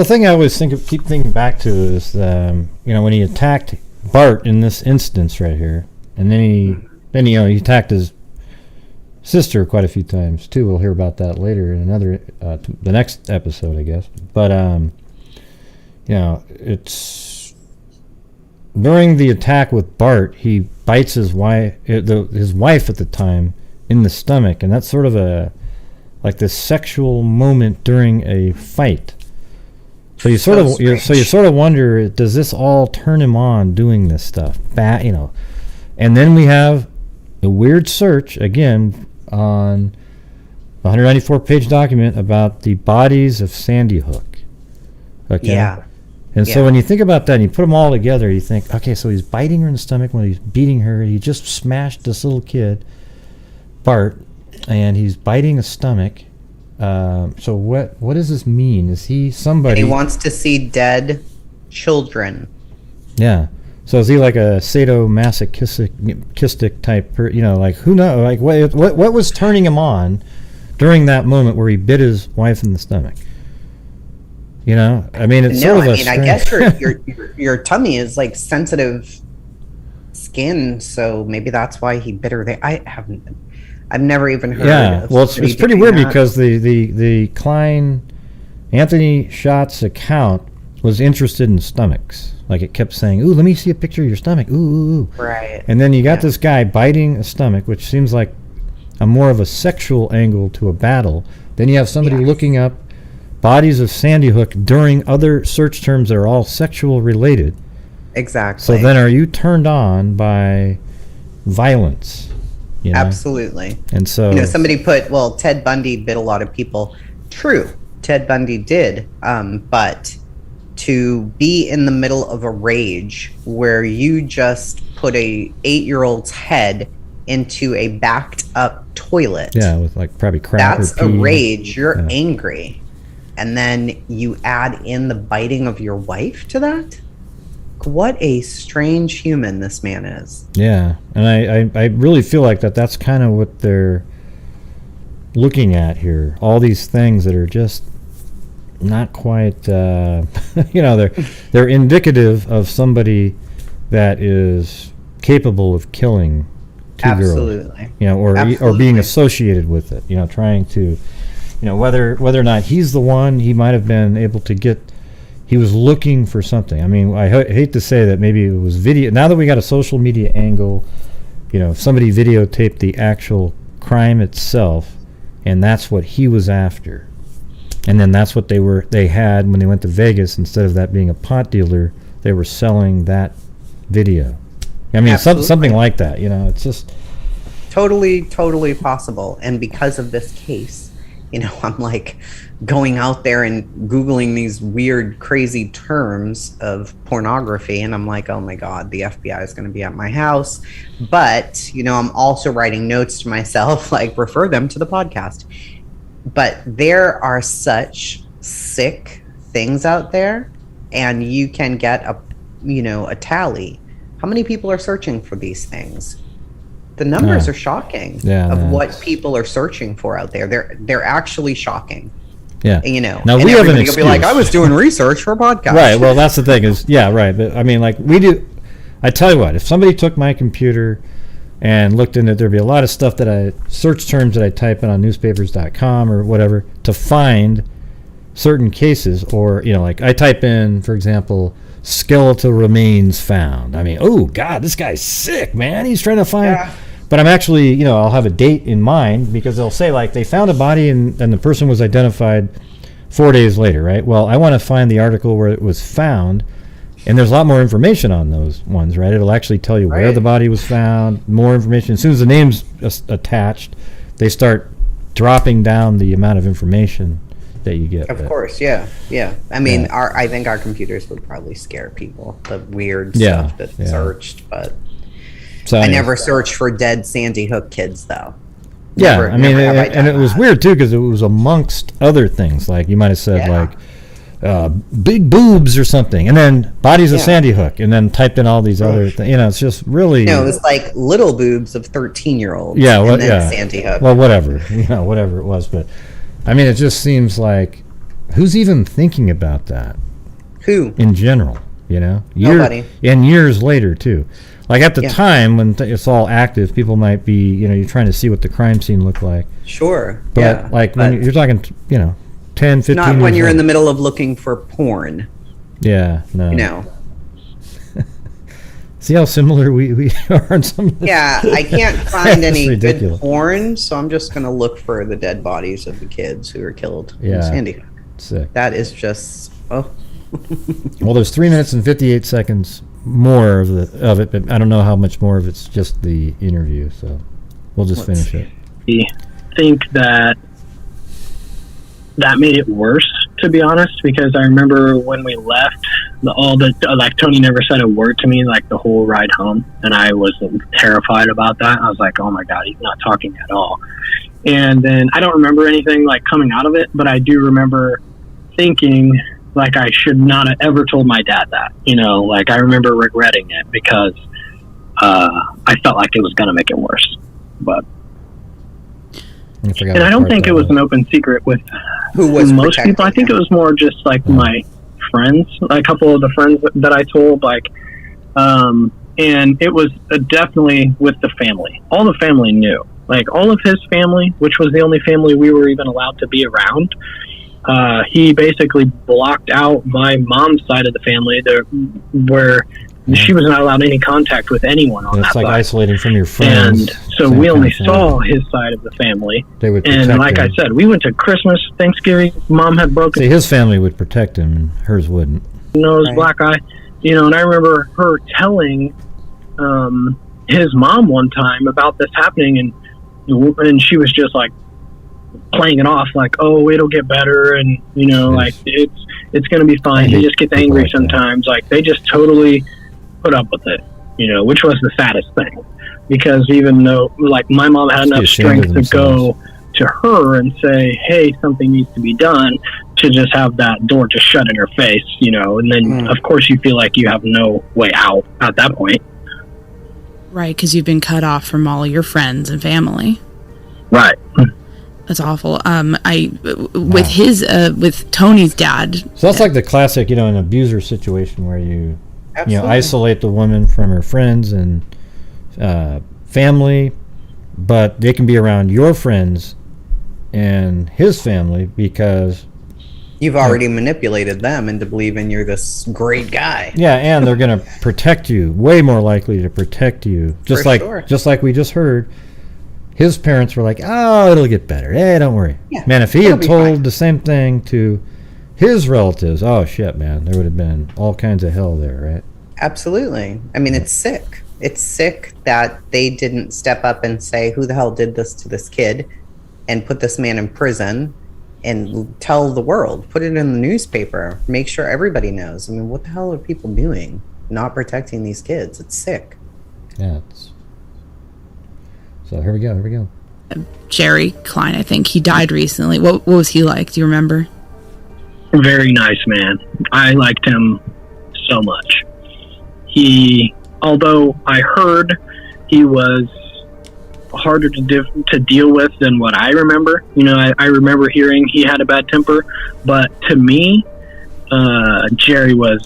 thing I always keep thinking back to is when he attacked Bart in this instance right here, and then he attacked his sister quite a few times too. We'll hear about that later in the next episode, I guess. But it's during the attack with Bart, he bites his wife at the time in the stomach, and that's sort of this sexual moment during a fight. So you sort of wonder, does this all turn him on doing this stuff? And then we have a weird search again on a 194-page document about the bodies of Sandy Hook. Okay. Yeah. And so when you think about that and you put them all together, you think, okay, so he's biting her in the stomach when he's beating her. He just smashed this little kid, Bart, and he's biting a stomach. So what does this mean? Is he somebody... And he wants to see dead children. Yeah. So is he like a sadomasochistic type, who knows? Like what was turning him on during that moment where he bit his wife in the stomach? I mean, it's I guess your tummy is like sensitive skin, so maybe that's why he bit her there. I've never even heard. Yeah, well, it's pretty weird because the Klein, Anthony Schatz's account was interested in stomachs. Like it kept saying, "Ooh, let me see a picture of your stomach." Ooh. Right. And then you got this guy biting a stomach, which seems like a more of a sexual angle to a battle. Then you have somebody looking up bodies of Sandy Hook during other search terms that are all sexual related. Exactly. So then are you turned on by violence? Absolutely. And so somebody put, Ted Bundy bit a lot of people. True, Ted Bundy did. But to be in the middle of a rage where you just put a 8-year-old's head into a backed up toilet. Yeah, with like probably crap. That's a rage. You're angry. And then you add in the biting of your wife to that? What a strange human this man is. Yeah, and I really feel like that's kind of what they're looking at here. All these things that are just not quite, they're indicative of somebody that is capable of killing two girls. Absolutely. Or being associated with it. Trying to, whether or not he's the one, he might have been able to get. He was looking for something. I mean, I hate to say that maybe it was video. Now that we got a social media angle, somebody videotaped the actual crime itself, and that's what he was after. And then that's what they had when they went to Vegas. Instead of that being a pot dealer, they were selling that video. I mean, something like that. It's just totally possible. And because of this case, I'm like going out there and Googling these weird, crazy terms of pornography. And I'm like, oh my God, the FBI is going to be at my house. But, I'm also writing notes to myself, like refer them to the podcast. But there are such sick things out there, and you can get a tally. How many people are searching for these things? The numbers are shocking of what people are searching for out there. They're actually shocking. Yeah. Now we have an excuse. Be like, I was doing research for a podcast. Right. Well, that's the thing is, yeah, right. But I mean, like we do. I tell you what, if somebody took my computer and looked into it, there'd be a lot of stuff search terms that I type in on newspapers.com or whatever to find certain cases, or like I type in, for example, skeletal remains found. I mean, oh God, this guy's sick, man. He's trying to find. Yeah. But I'm actually, I'll have a date in mind because they'll say like they found a body and the person was identified 4 days later, right? Well, I want to find the article where it was found And there's a lot more information on those ones, right? It'll actually tell you where Right. the body was found, more information. As soon as the name's attached, they start dropping down the amount of information that you get. Of course, yeah. I mean, I think our computers would probably scare people, the weird stuff that's searched, but So I anyway. never searched for dead Sandy Hook kids, though. Yeah, Never- I mean, never have I and done it was that. weird too because it was amongst other things. Like you might have said, Yeah. like big boobs or something, and then bodies of Yeah. Sandy Hook, and then typed in all these other things. You know, it's just really. No, it was like little boobs of 13-year-olds. Yeah, well, and then yeah. Sandy Hook. Well, whatever, whatever it was, but I mean, it just seems like who's even thinking about that Who? in general? Nobody. And years later too. Like at the Yeah. time when it's all active, people might be, you're trying to see what the crime scene looked like. Sure. But yeah. like when you're talking, 10, 15 not when years you're in old. the middle of looking for porn. Yeah, no. No. See how similar we are on some of this? Yeah, I can't find That's any good ridiculous. porn, so I'm just going to look for the dead bodies of the kids who were killed in Yeah. Sandy Hook. Sick. That is just, Well, there's 3 minutes and 58 seconds more of it, but I don't know how much more of it's just the interview, so we'll just Let's finish see. it. I think that made it worse, to be honest, because I remember when we left, like Tony never said a word to me like the whole ride home, and I was terrified about that. I was like, oh my god, he's not talking at all. And then I don't remember anything like coming out of it, but I do remember thinking like I should not have ever told my dad that. Like I remember regretting it because I felt like it was going to make it worse. But forgot and I what don't part think that it was was. an open secret with who was most people. I think it protecting was more just like my friends, like a couple of the friends that I told, like, and it was definitely with the family. All the family knew, like all of his family, which was the only family we were even allowed to be around. He basically blocked out my mom's side of the family where she was not allowed any contact with anyone on And it's that like side. isolating from your friends. And so same we kind only of thing. saw his side of the family. They would And protect like him. I said, we went to Christmas, Thanksgiving. Mom had broken See, his family would protect him, and hers wouldn't. nose, Right. black eye. And I remember her telling his mom one time about this happening, and she was just like playing it off like, oh, it'll get better, and like it's gonna be I fine. He hate just gets people angry like that. sometimes. Like they just totally put up with it, which was the saddest thing, because even though like my mom had Just be enough ashamed strength of to go to her and say, hey, something needs to be done, to just have that door just shut in her face, and then of course you feel like you have no way out at that point. Right, because you've been cut off from all your friends and family. Right. That's awful. With Tony's dad. So that's like the classic, an abuser situation where you Absolutely. isolate the woman from her friends and family, but they can be around your friends and his family because You've already manipulated them into believing you're this great guy. and they're going to protect you, way more likely to protect you. Just For like sure. just like we just heard, his parents were like, "Oh, it'll get better. Hey, don't worry." Yeah, Man, if he it'll had be told fine. the same thing to his relatives, oh shit, man, there would have been all kinds of hell there, right? Absolutely. I mean, it's sick. It's sick that they didn't step up and say, who the hell did this to this kid, and put this man in prison and tell the world, put it in the newspaper, make sure everybody knows. I mean, what the hell are people doing? Not protecting these kids. It's sick. Yeah. So here we go. Jerry Klein, I think. He died recently. What was he like? Do you remember? Very nice man. I liked him so much. Although I heard he was harder to deal with than what I remember. I remember hearing he had a bad temper, but to me, Jerry was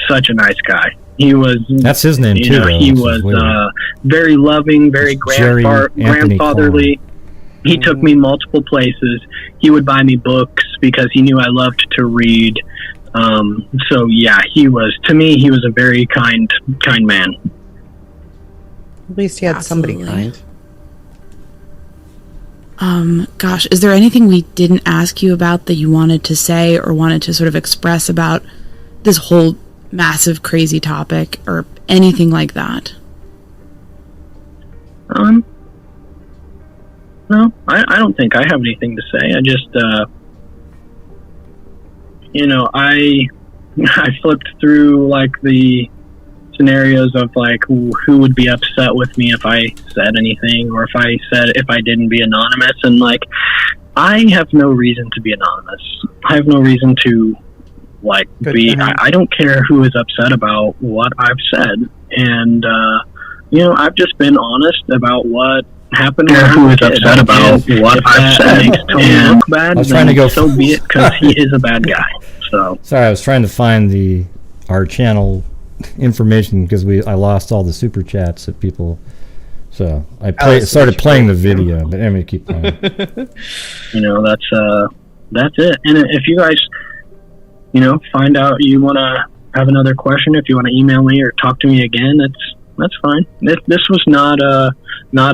such a nice guy. He was. That's his name too. Though. He This is was weird. very loving, very Jerry Anthony grandfatherly. He took me multiple places. He would buy me books because he knew I loved to read. So yeah, he was a very kind man. At least he had somebody Absolutely. kind. Gosh, is there anything we didn't ask you about that you wanted to say or wanted to sort of express about this whole massive crazy topic or anything like that? No, I don't think I have anything to say. I just, I flipped through like the scenarios of like who would be upset with me if I said anything, or if I didn't be anonymous, and like I have no reason to be anonymous. I have no reason to like I don't care who is upset about what I've said, and I've just been honest about what happened. Who is upset about what I've said makes Tony look bad, then so be it, because he is a bad guy. So sorry, I was trying to find our channel information because I lost all the super chats that people. So I started playing the video, but anyway, keep playing. That's it. And if you guys, find out you want to have another question, if you want to email me or talk to me again, that's fine. This was not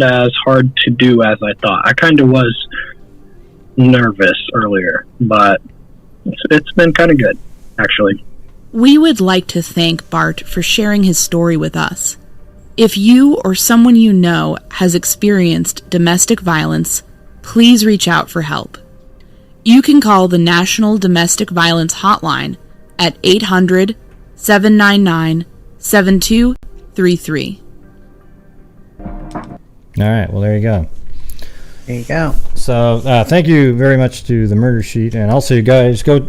as hard to do as I thought. I kind of was nervous earlier, but it's been kind of good, actually. We would like to thank Bart for sharing his story with us. If you or someone you know has experienced domestic violence, please reach out for help. You can call the National Domestic Violence Hotline at 800-799-7233. All right, well, there you go. There you go. So thank you very much to the Murder Sheet, and also you guys go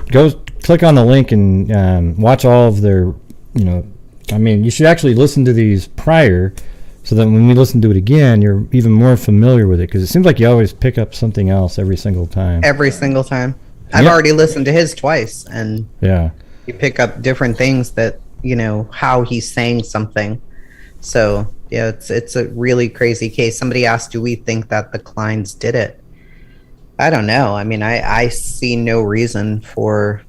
click on the link and watch all of their, you should actually listen to these prior, so that when we listen to it again, you're even more familiar with it, because it seems like you always pick up something else every single time. Every single time. I've already listened to his twice, and you pick up different things that, how he's saying something. So, yeah, it's a really crazy case. Somebody asked, do we think that the Kleins did it? I don't know. I mean, I see no reason for...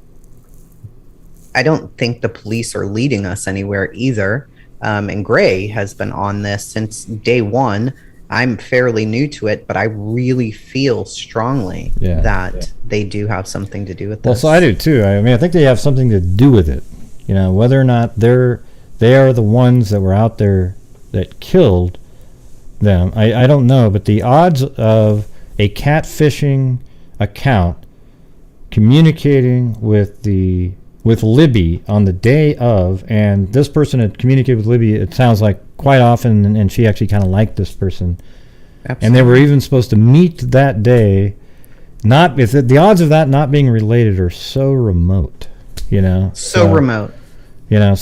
I don't think the police are leading us anywhere either. And Gray has been on this since day one. I'm fairly new to it, but I really feel strongly that they do have something to do with this. Well, so I do too. I mean, I think they have something to do with it. Whether or not they are the ones that were out there that killed them, I don't know. But the odds of a catfishing account communicating with Libby on the day of, and this person had communicated with Libby, it sounds like quite often, and she actually kind of liked this person. Absolutely. And they were even supposed to meet that day. The odds of that not being related are so remote, So remote. And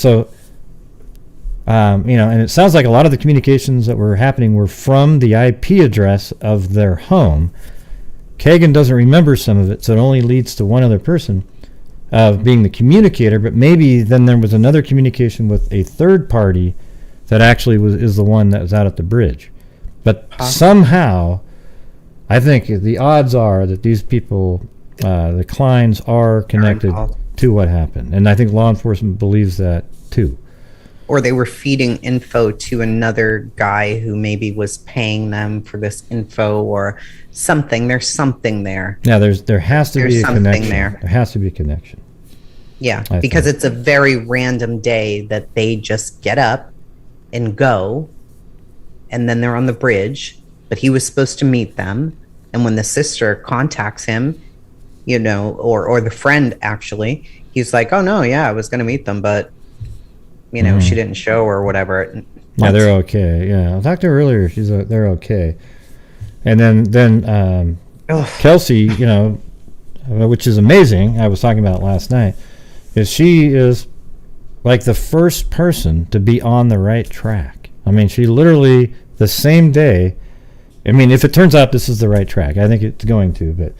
it sounds like a lot of the communications that were happening were from the IP address of their home. Kegan doesn't remember some of it, so it only leads to one other person of being the communicator, but maybe then there was another communication with a third party that actually is the one that was out at the bridge. But somehow, I think the odds are that these people, the Kleins, are connected to what happened. And I think law enforcement believes that too. Or they were feeding info to another guy who maybe was paying them for this info or something. There's something there. Yeah, there has to be a connection. There has to be a connection. Yeah, because it's a very random day that they just get up and go, and then they're on the bridge, but he was supposed to meet them. And when the sister contacts him, or the friend actually, he's like, oh no, yeah, I was going to meet them, but she didn't show or whatever. Yeah, they're okay. Yeah, I talked to her earlier. They're okay. And then Kelsey, which is amazing. I was talking about it last night. Is she is like the first person to be on the right track. I mean, she literally the same day. I mean, if it turns out this is the right track, I think it's going to. But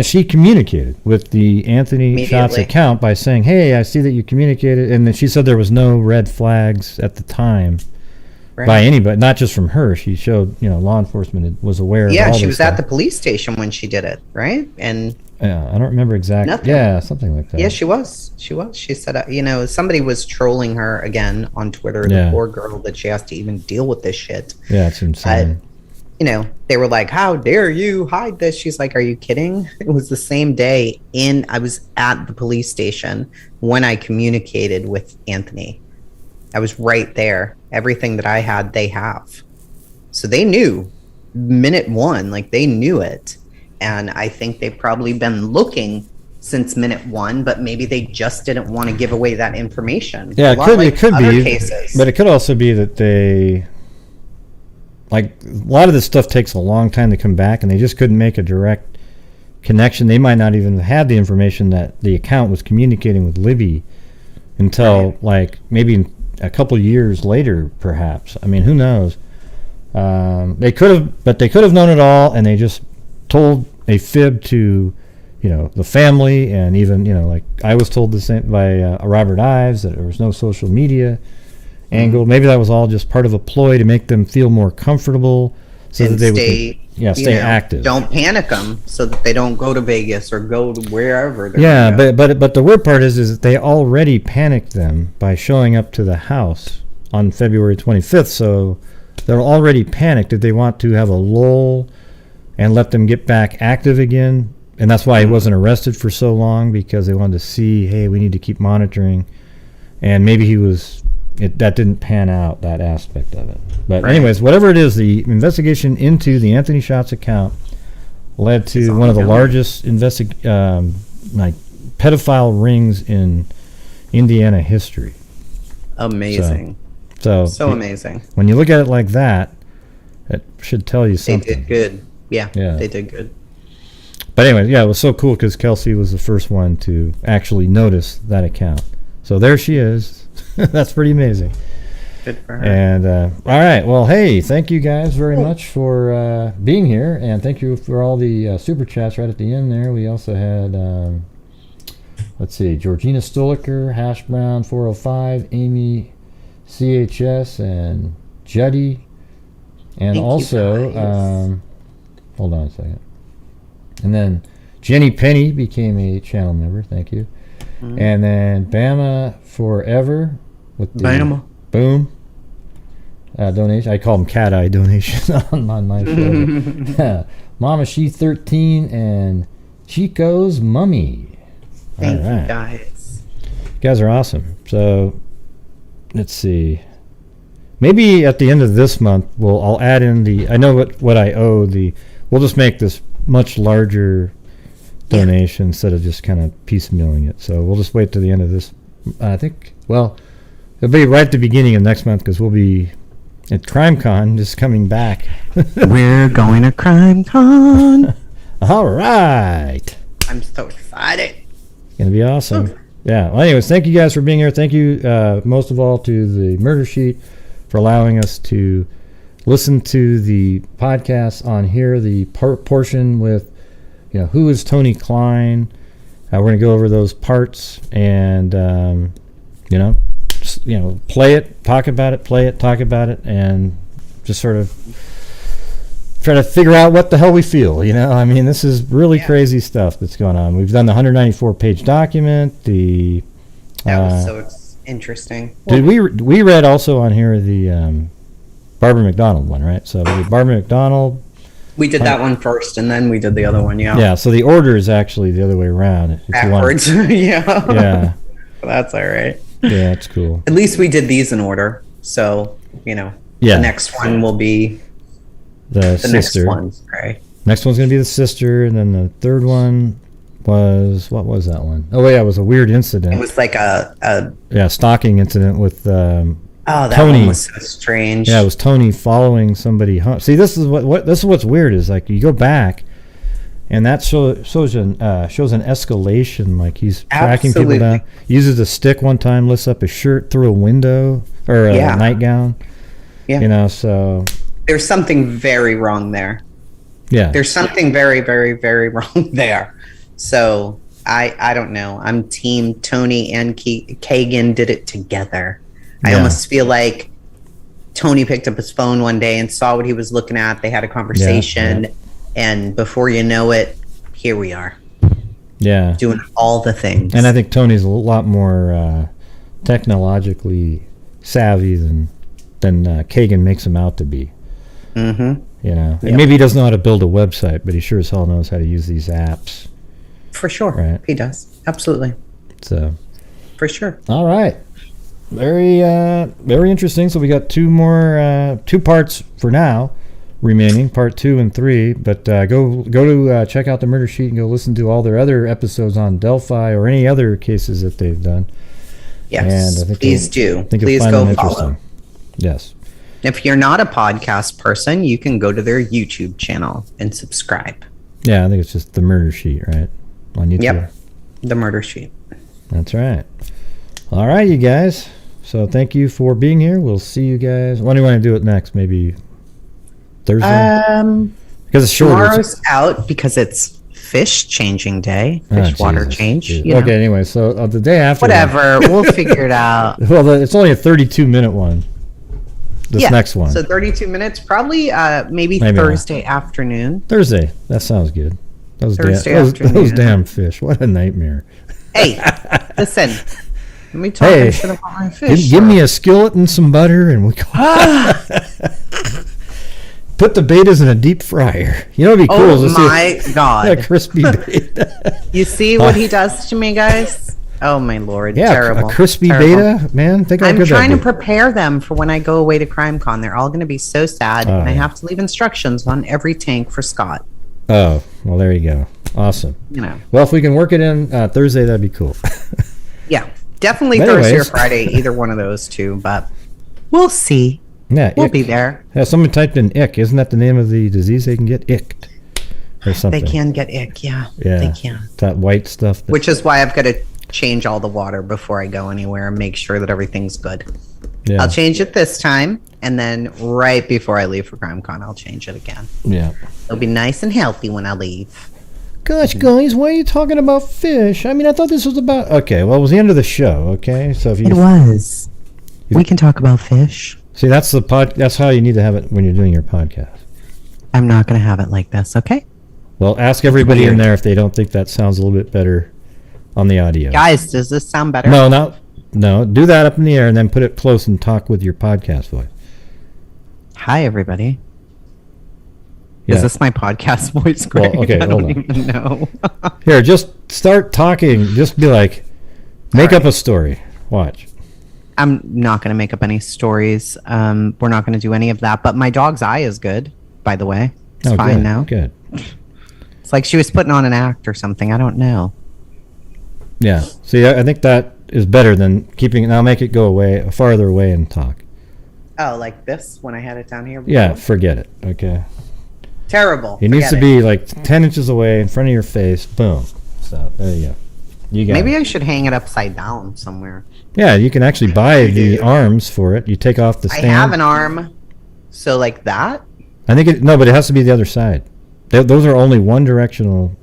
she communicated with the Anthony Shots account by saying, "Hey, I see that you communicated," and then she said there was no red flags at the time by anybody, not just from her. She showed, law enforcement was aware. Yeah, of all she this was stuff. at the police station when she did it, right? And yeah, I don't remember exactly. Nothing. Yeah, something like that. Yeah, she was. She said, somebody was trolling her again on Twitter. The poor girl that she has to even deal with this shit. Yeah, it's insane. they were like, how dare you hide this? She's like, are you kidding? It was the same day I was at the police station when I communicated with Anthony. I was right there. Everything that I had, they have. So they knew minute one, like they knew it. And I think they've probably been looking since minute one, but maybe they just didn't want to give away that information. Yeah, it could be. Cases. But it could also be that they, like, a lot of this stuff takes a long time to come back, and they just couldn't make a direct connection. They might not even have had the information that the account was communicating with Libby until, like, maybe a couple years later, perhaps. I mean, who knows? They could have known it all, and they just told a fib to, the family, and even, like I was told the same by Robert Ives, that there was no social media angle. Maybe that was all just part of a ploy to make them feel more comfortable, so that they would stay active. Don't panic them so that they don't go to Vegas or go to wherever. But the weird part is that they already panicked them by showing up to the house on February 25th. So they're already panicked. Did they want to have a lull and let them get back active again? And that's why he wasn't arrested for so long, because they wanted to see, hey, we need to keep monitoring. And maybe that didn't pan out, that aspect of it. But anyways, whatever it is, the investigation into the Anthony Schatz account led to one of the largest pedophile rings in Indiana history. Amazing. So amazing. When you look at it like that, it should tell you something. They did good. Yeah, they did good. But anyway, it was so cool because Kelsey was the first one to actually notice that account. So there she is. That's pretty amazing. Good for her. And all right, well, hey, thank you guys very much for being here, and thank you for all the super chats right at the end there. We also had, let's see, Georgina Stoliker, Hash Brown 405, Amy CHS, and Juddy, and also, hold on a second. And then Jenny Penny became a channel member. Thank you. Mm-hmm. And then Bama Forever with the Bama boom donation. I call them cat eye donation on my show. Mama She 13 and Chico's Mummy. Thank you guys. You guys are awesome. So let's see. Maybe at the end of this month, I'll add in I know what I owe. We'll just make this much larger donation instead of just kind of piecemealing it. So we'll just wait till the end of this. I think, it'll be right at the beginning of next month, because we'll be at CrimeCon, just coming back. We're going to CrimeCon. All right. I'm so excited. It's going to be awesome. Yeah. Well, anyways, thank you guys for being here. Thank you most of all to the Murder Sheet for allowing us to listen to the podcast on here, the portion with, who is Tony Kline. We're going to go over those parts and, play it, talk about it, and just sort of try to figure out what the hell we feel. I mean, this is really crazy stuff that's going on. We've done the 194-page document. That was so interesting. Did we read also on here the Barbara McDonald one, right? So the Barbara McDonald. We did that one first, and then we did the other one. Yeah. Yeah. So the order is actually the other way around. Backwards. Yeah. Yeah. That's all right. Yeah, that's cool. At least we did these in order, so the next one will be the sister. Next one, right? Next one's gonna be the sister, and then the third one was, what was that one? Oh yeah, it was a weird incident. It was like a stalking incident with that Tony. One was so strange. Yeah, it was Tony following somebody home. See, this is what's weird is, like, you go back, and that shows an escalation. Like, he's tracking people down. He uses a stick one time, lifts up his shirt through a window or a nightgown. Yeah. So there's something very wrong there. Yeah. There's something very, very, very wrong there. So I don't know. I'm team Tony and Kagan did it together. I almost feel like Tony picked up his phone one day and saw what he was looking at. They had a conversation, and before you know it, here we are. Yeah. Doing all the things. And I think Tony's a lot more technologically savvy than Kagan makes him out to be. Mm-hmm. You know, and Yep. maybe he doesn't know how to build a website, but he sure as hell knows how to use these apps. For sure. Right. He does. Absolutely. So, For sure. all right. Very interesting. So we got two parts for now remaining, part 2 and 3. But go to check out the Murder Sheet and go listen to all their other episodes on Delphi or any other cases that they've done. Yes. And I think Please do. I think you'll Please find go them follow. interesting. Yes. If you're not a podcast person, you can go to their YouTube channel and subscribe. Yeah, I think it's just the Murder Sheet, right? On YouTube. Yep. The Murder Sheet. That's right. All right, you guys. So thank you for being here. We'll see you guys. When do you want to do it next? Maybe Thursday? Because it's shorter. Tomorrow's out because it's fish changing day. Fish water Jesus. change. Jesus. You know. Okay, anyway, so the day after. Whatever. We'll figure it out. Well, it's only a 32-minute one. This next one. So 32 minutes, probably maybe Maybe Thursday afternoon. Thursday. That sounds good. Thursday those afternoon. damn fish. What a nightmare. Hey, listen. Let me talk shit about my fish. Give me a skillet and some butter, and we go. Put the betas in a deep fryer. You know, it'd be cool. Oh to see my God. a crispy beta. You see what he does to me, guys? Oh my Lord. Yeah, Terrible. a crispy Terrible. beta, man. Think how I'm good trying to that'd be. prepare them for when I go away to CrimeCon. They're all going to be so sad, and I have to leave instructions on every tank for Scott. Oh, well, there you go. Awesome. You know. Well, if we can work it in Thursday, that'd be cool. Yeah, definitely But Thursday or anyways. Friday, either one of those two, but we'll see. Yeah, We'll ick. be there. Yeah, someone typed in ick. Isn't that the name of the disease? They can get icked or something. They can get ick, yeah. Yeah, They can. that white stuff. Which is why I've got to change all the water before I go anywhere and make sure that everything's good. Yeah. I'll change it this time, and then right before I leave for CrimeCon, I'll change it again. Yeah. It'll be nice and healthy when I leave. Gosh, guys, why are you talking about fish? I mean, I thought this was about. Okay, well, it was the end of the show. Okay, so if you was. We can talk about fish. see, that's the That's how you need to have it when you're doing your podcast. I'm not going to have it like this, okay? Well, ask everybody in weird. there if they don't think that sounds a little bit better on the audio. Guys, does this sound better? No. Do that up in the air and then put it close and talk with your podcast voice. Hi, everybody. Yeah. Is this my podcast voice, Greg? Well, okay, I hold don't on. even know. Here, just start talking. Just be like, make up a story. Watch. I'm not going to make up any stories. We're not going to do any of that. But my dog's eye is good, by the way. It's fine good, now. Good. It's like she was putting on an act or something. I don't know. Yeah. See, I think that is better than keeping it. Now make it go away, farther away and talk. Oh, like this when I had it down here? Before? Yeah, forget it. Okay. Terrible. It needs to Forget be like 10 inches away in front of your face. Boom. So, there you go. You got Maybe it. I should hang it upside down somewhere. Yeah, you can actually buy the arms for it. You take off the I stand. have an arm. So like that? I think no, but it has to be the other side. Those are only one directional.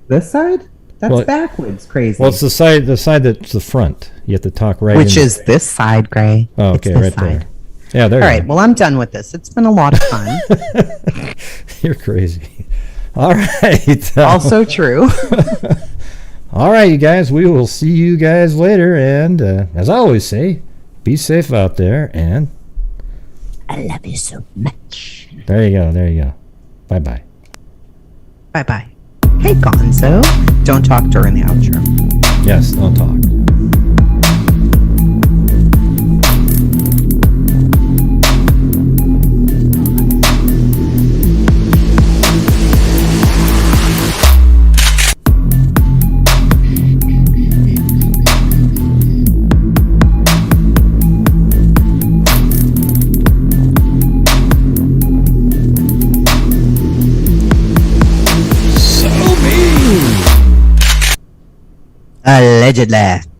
This side? That's Well, backwards crazy. Well, it's the side that's the front. You have to talk right. Which in- is this side, Gray. Oh, It's okay, this right side. there. Yeah, there. All you right, go. well, I'm done with this. It's been a lot of fun. You're crazy. All right. Also true. All right, you guys. We will see you guys later. And as I always say, be safe out there. And I love you so much. there you go. There you go. Bye bye. Bye-bye. Hey, Gonzo. Don't talk during the outro. Yes, don't talk. Allegedly.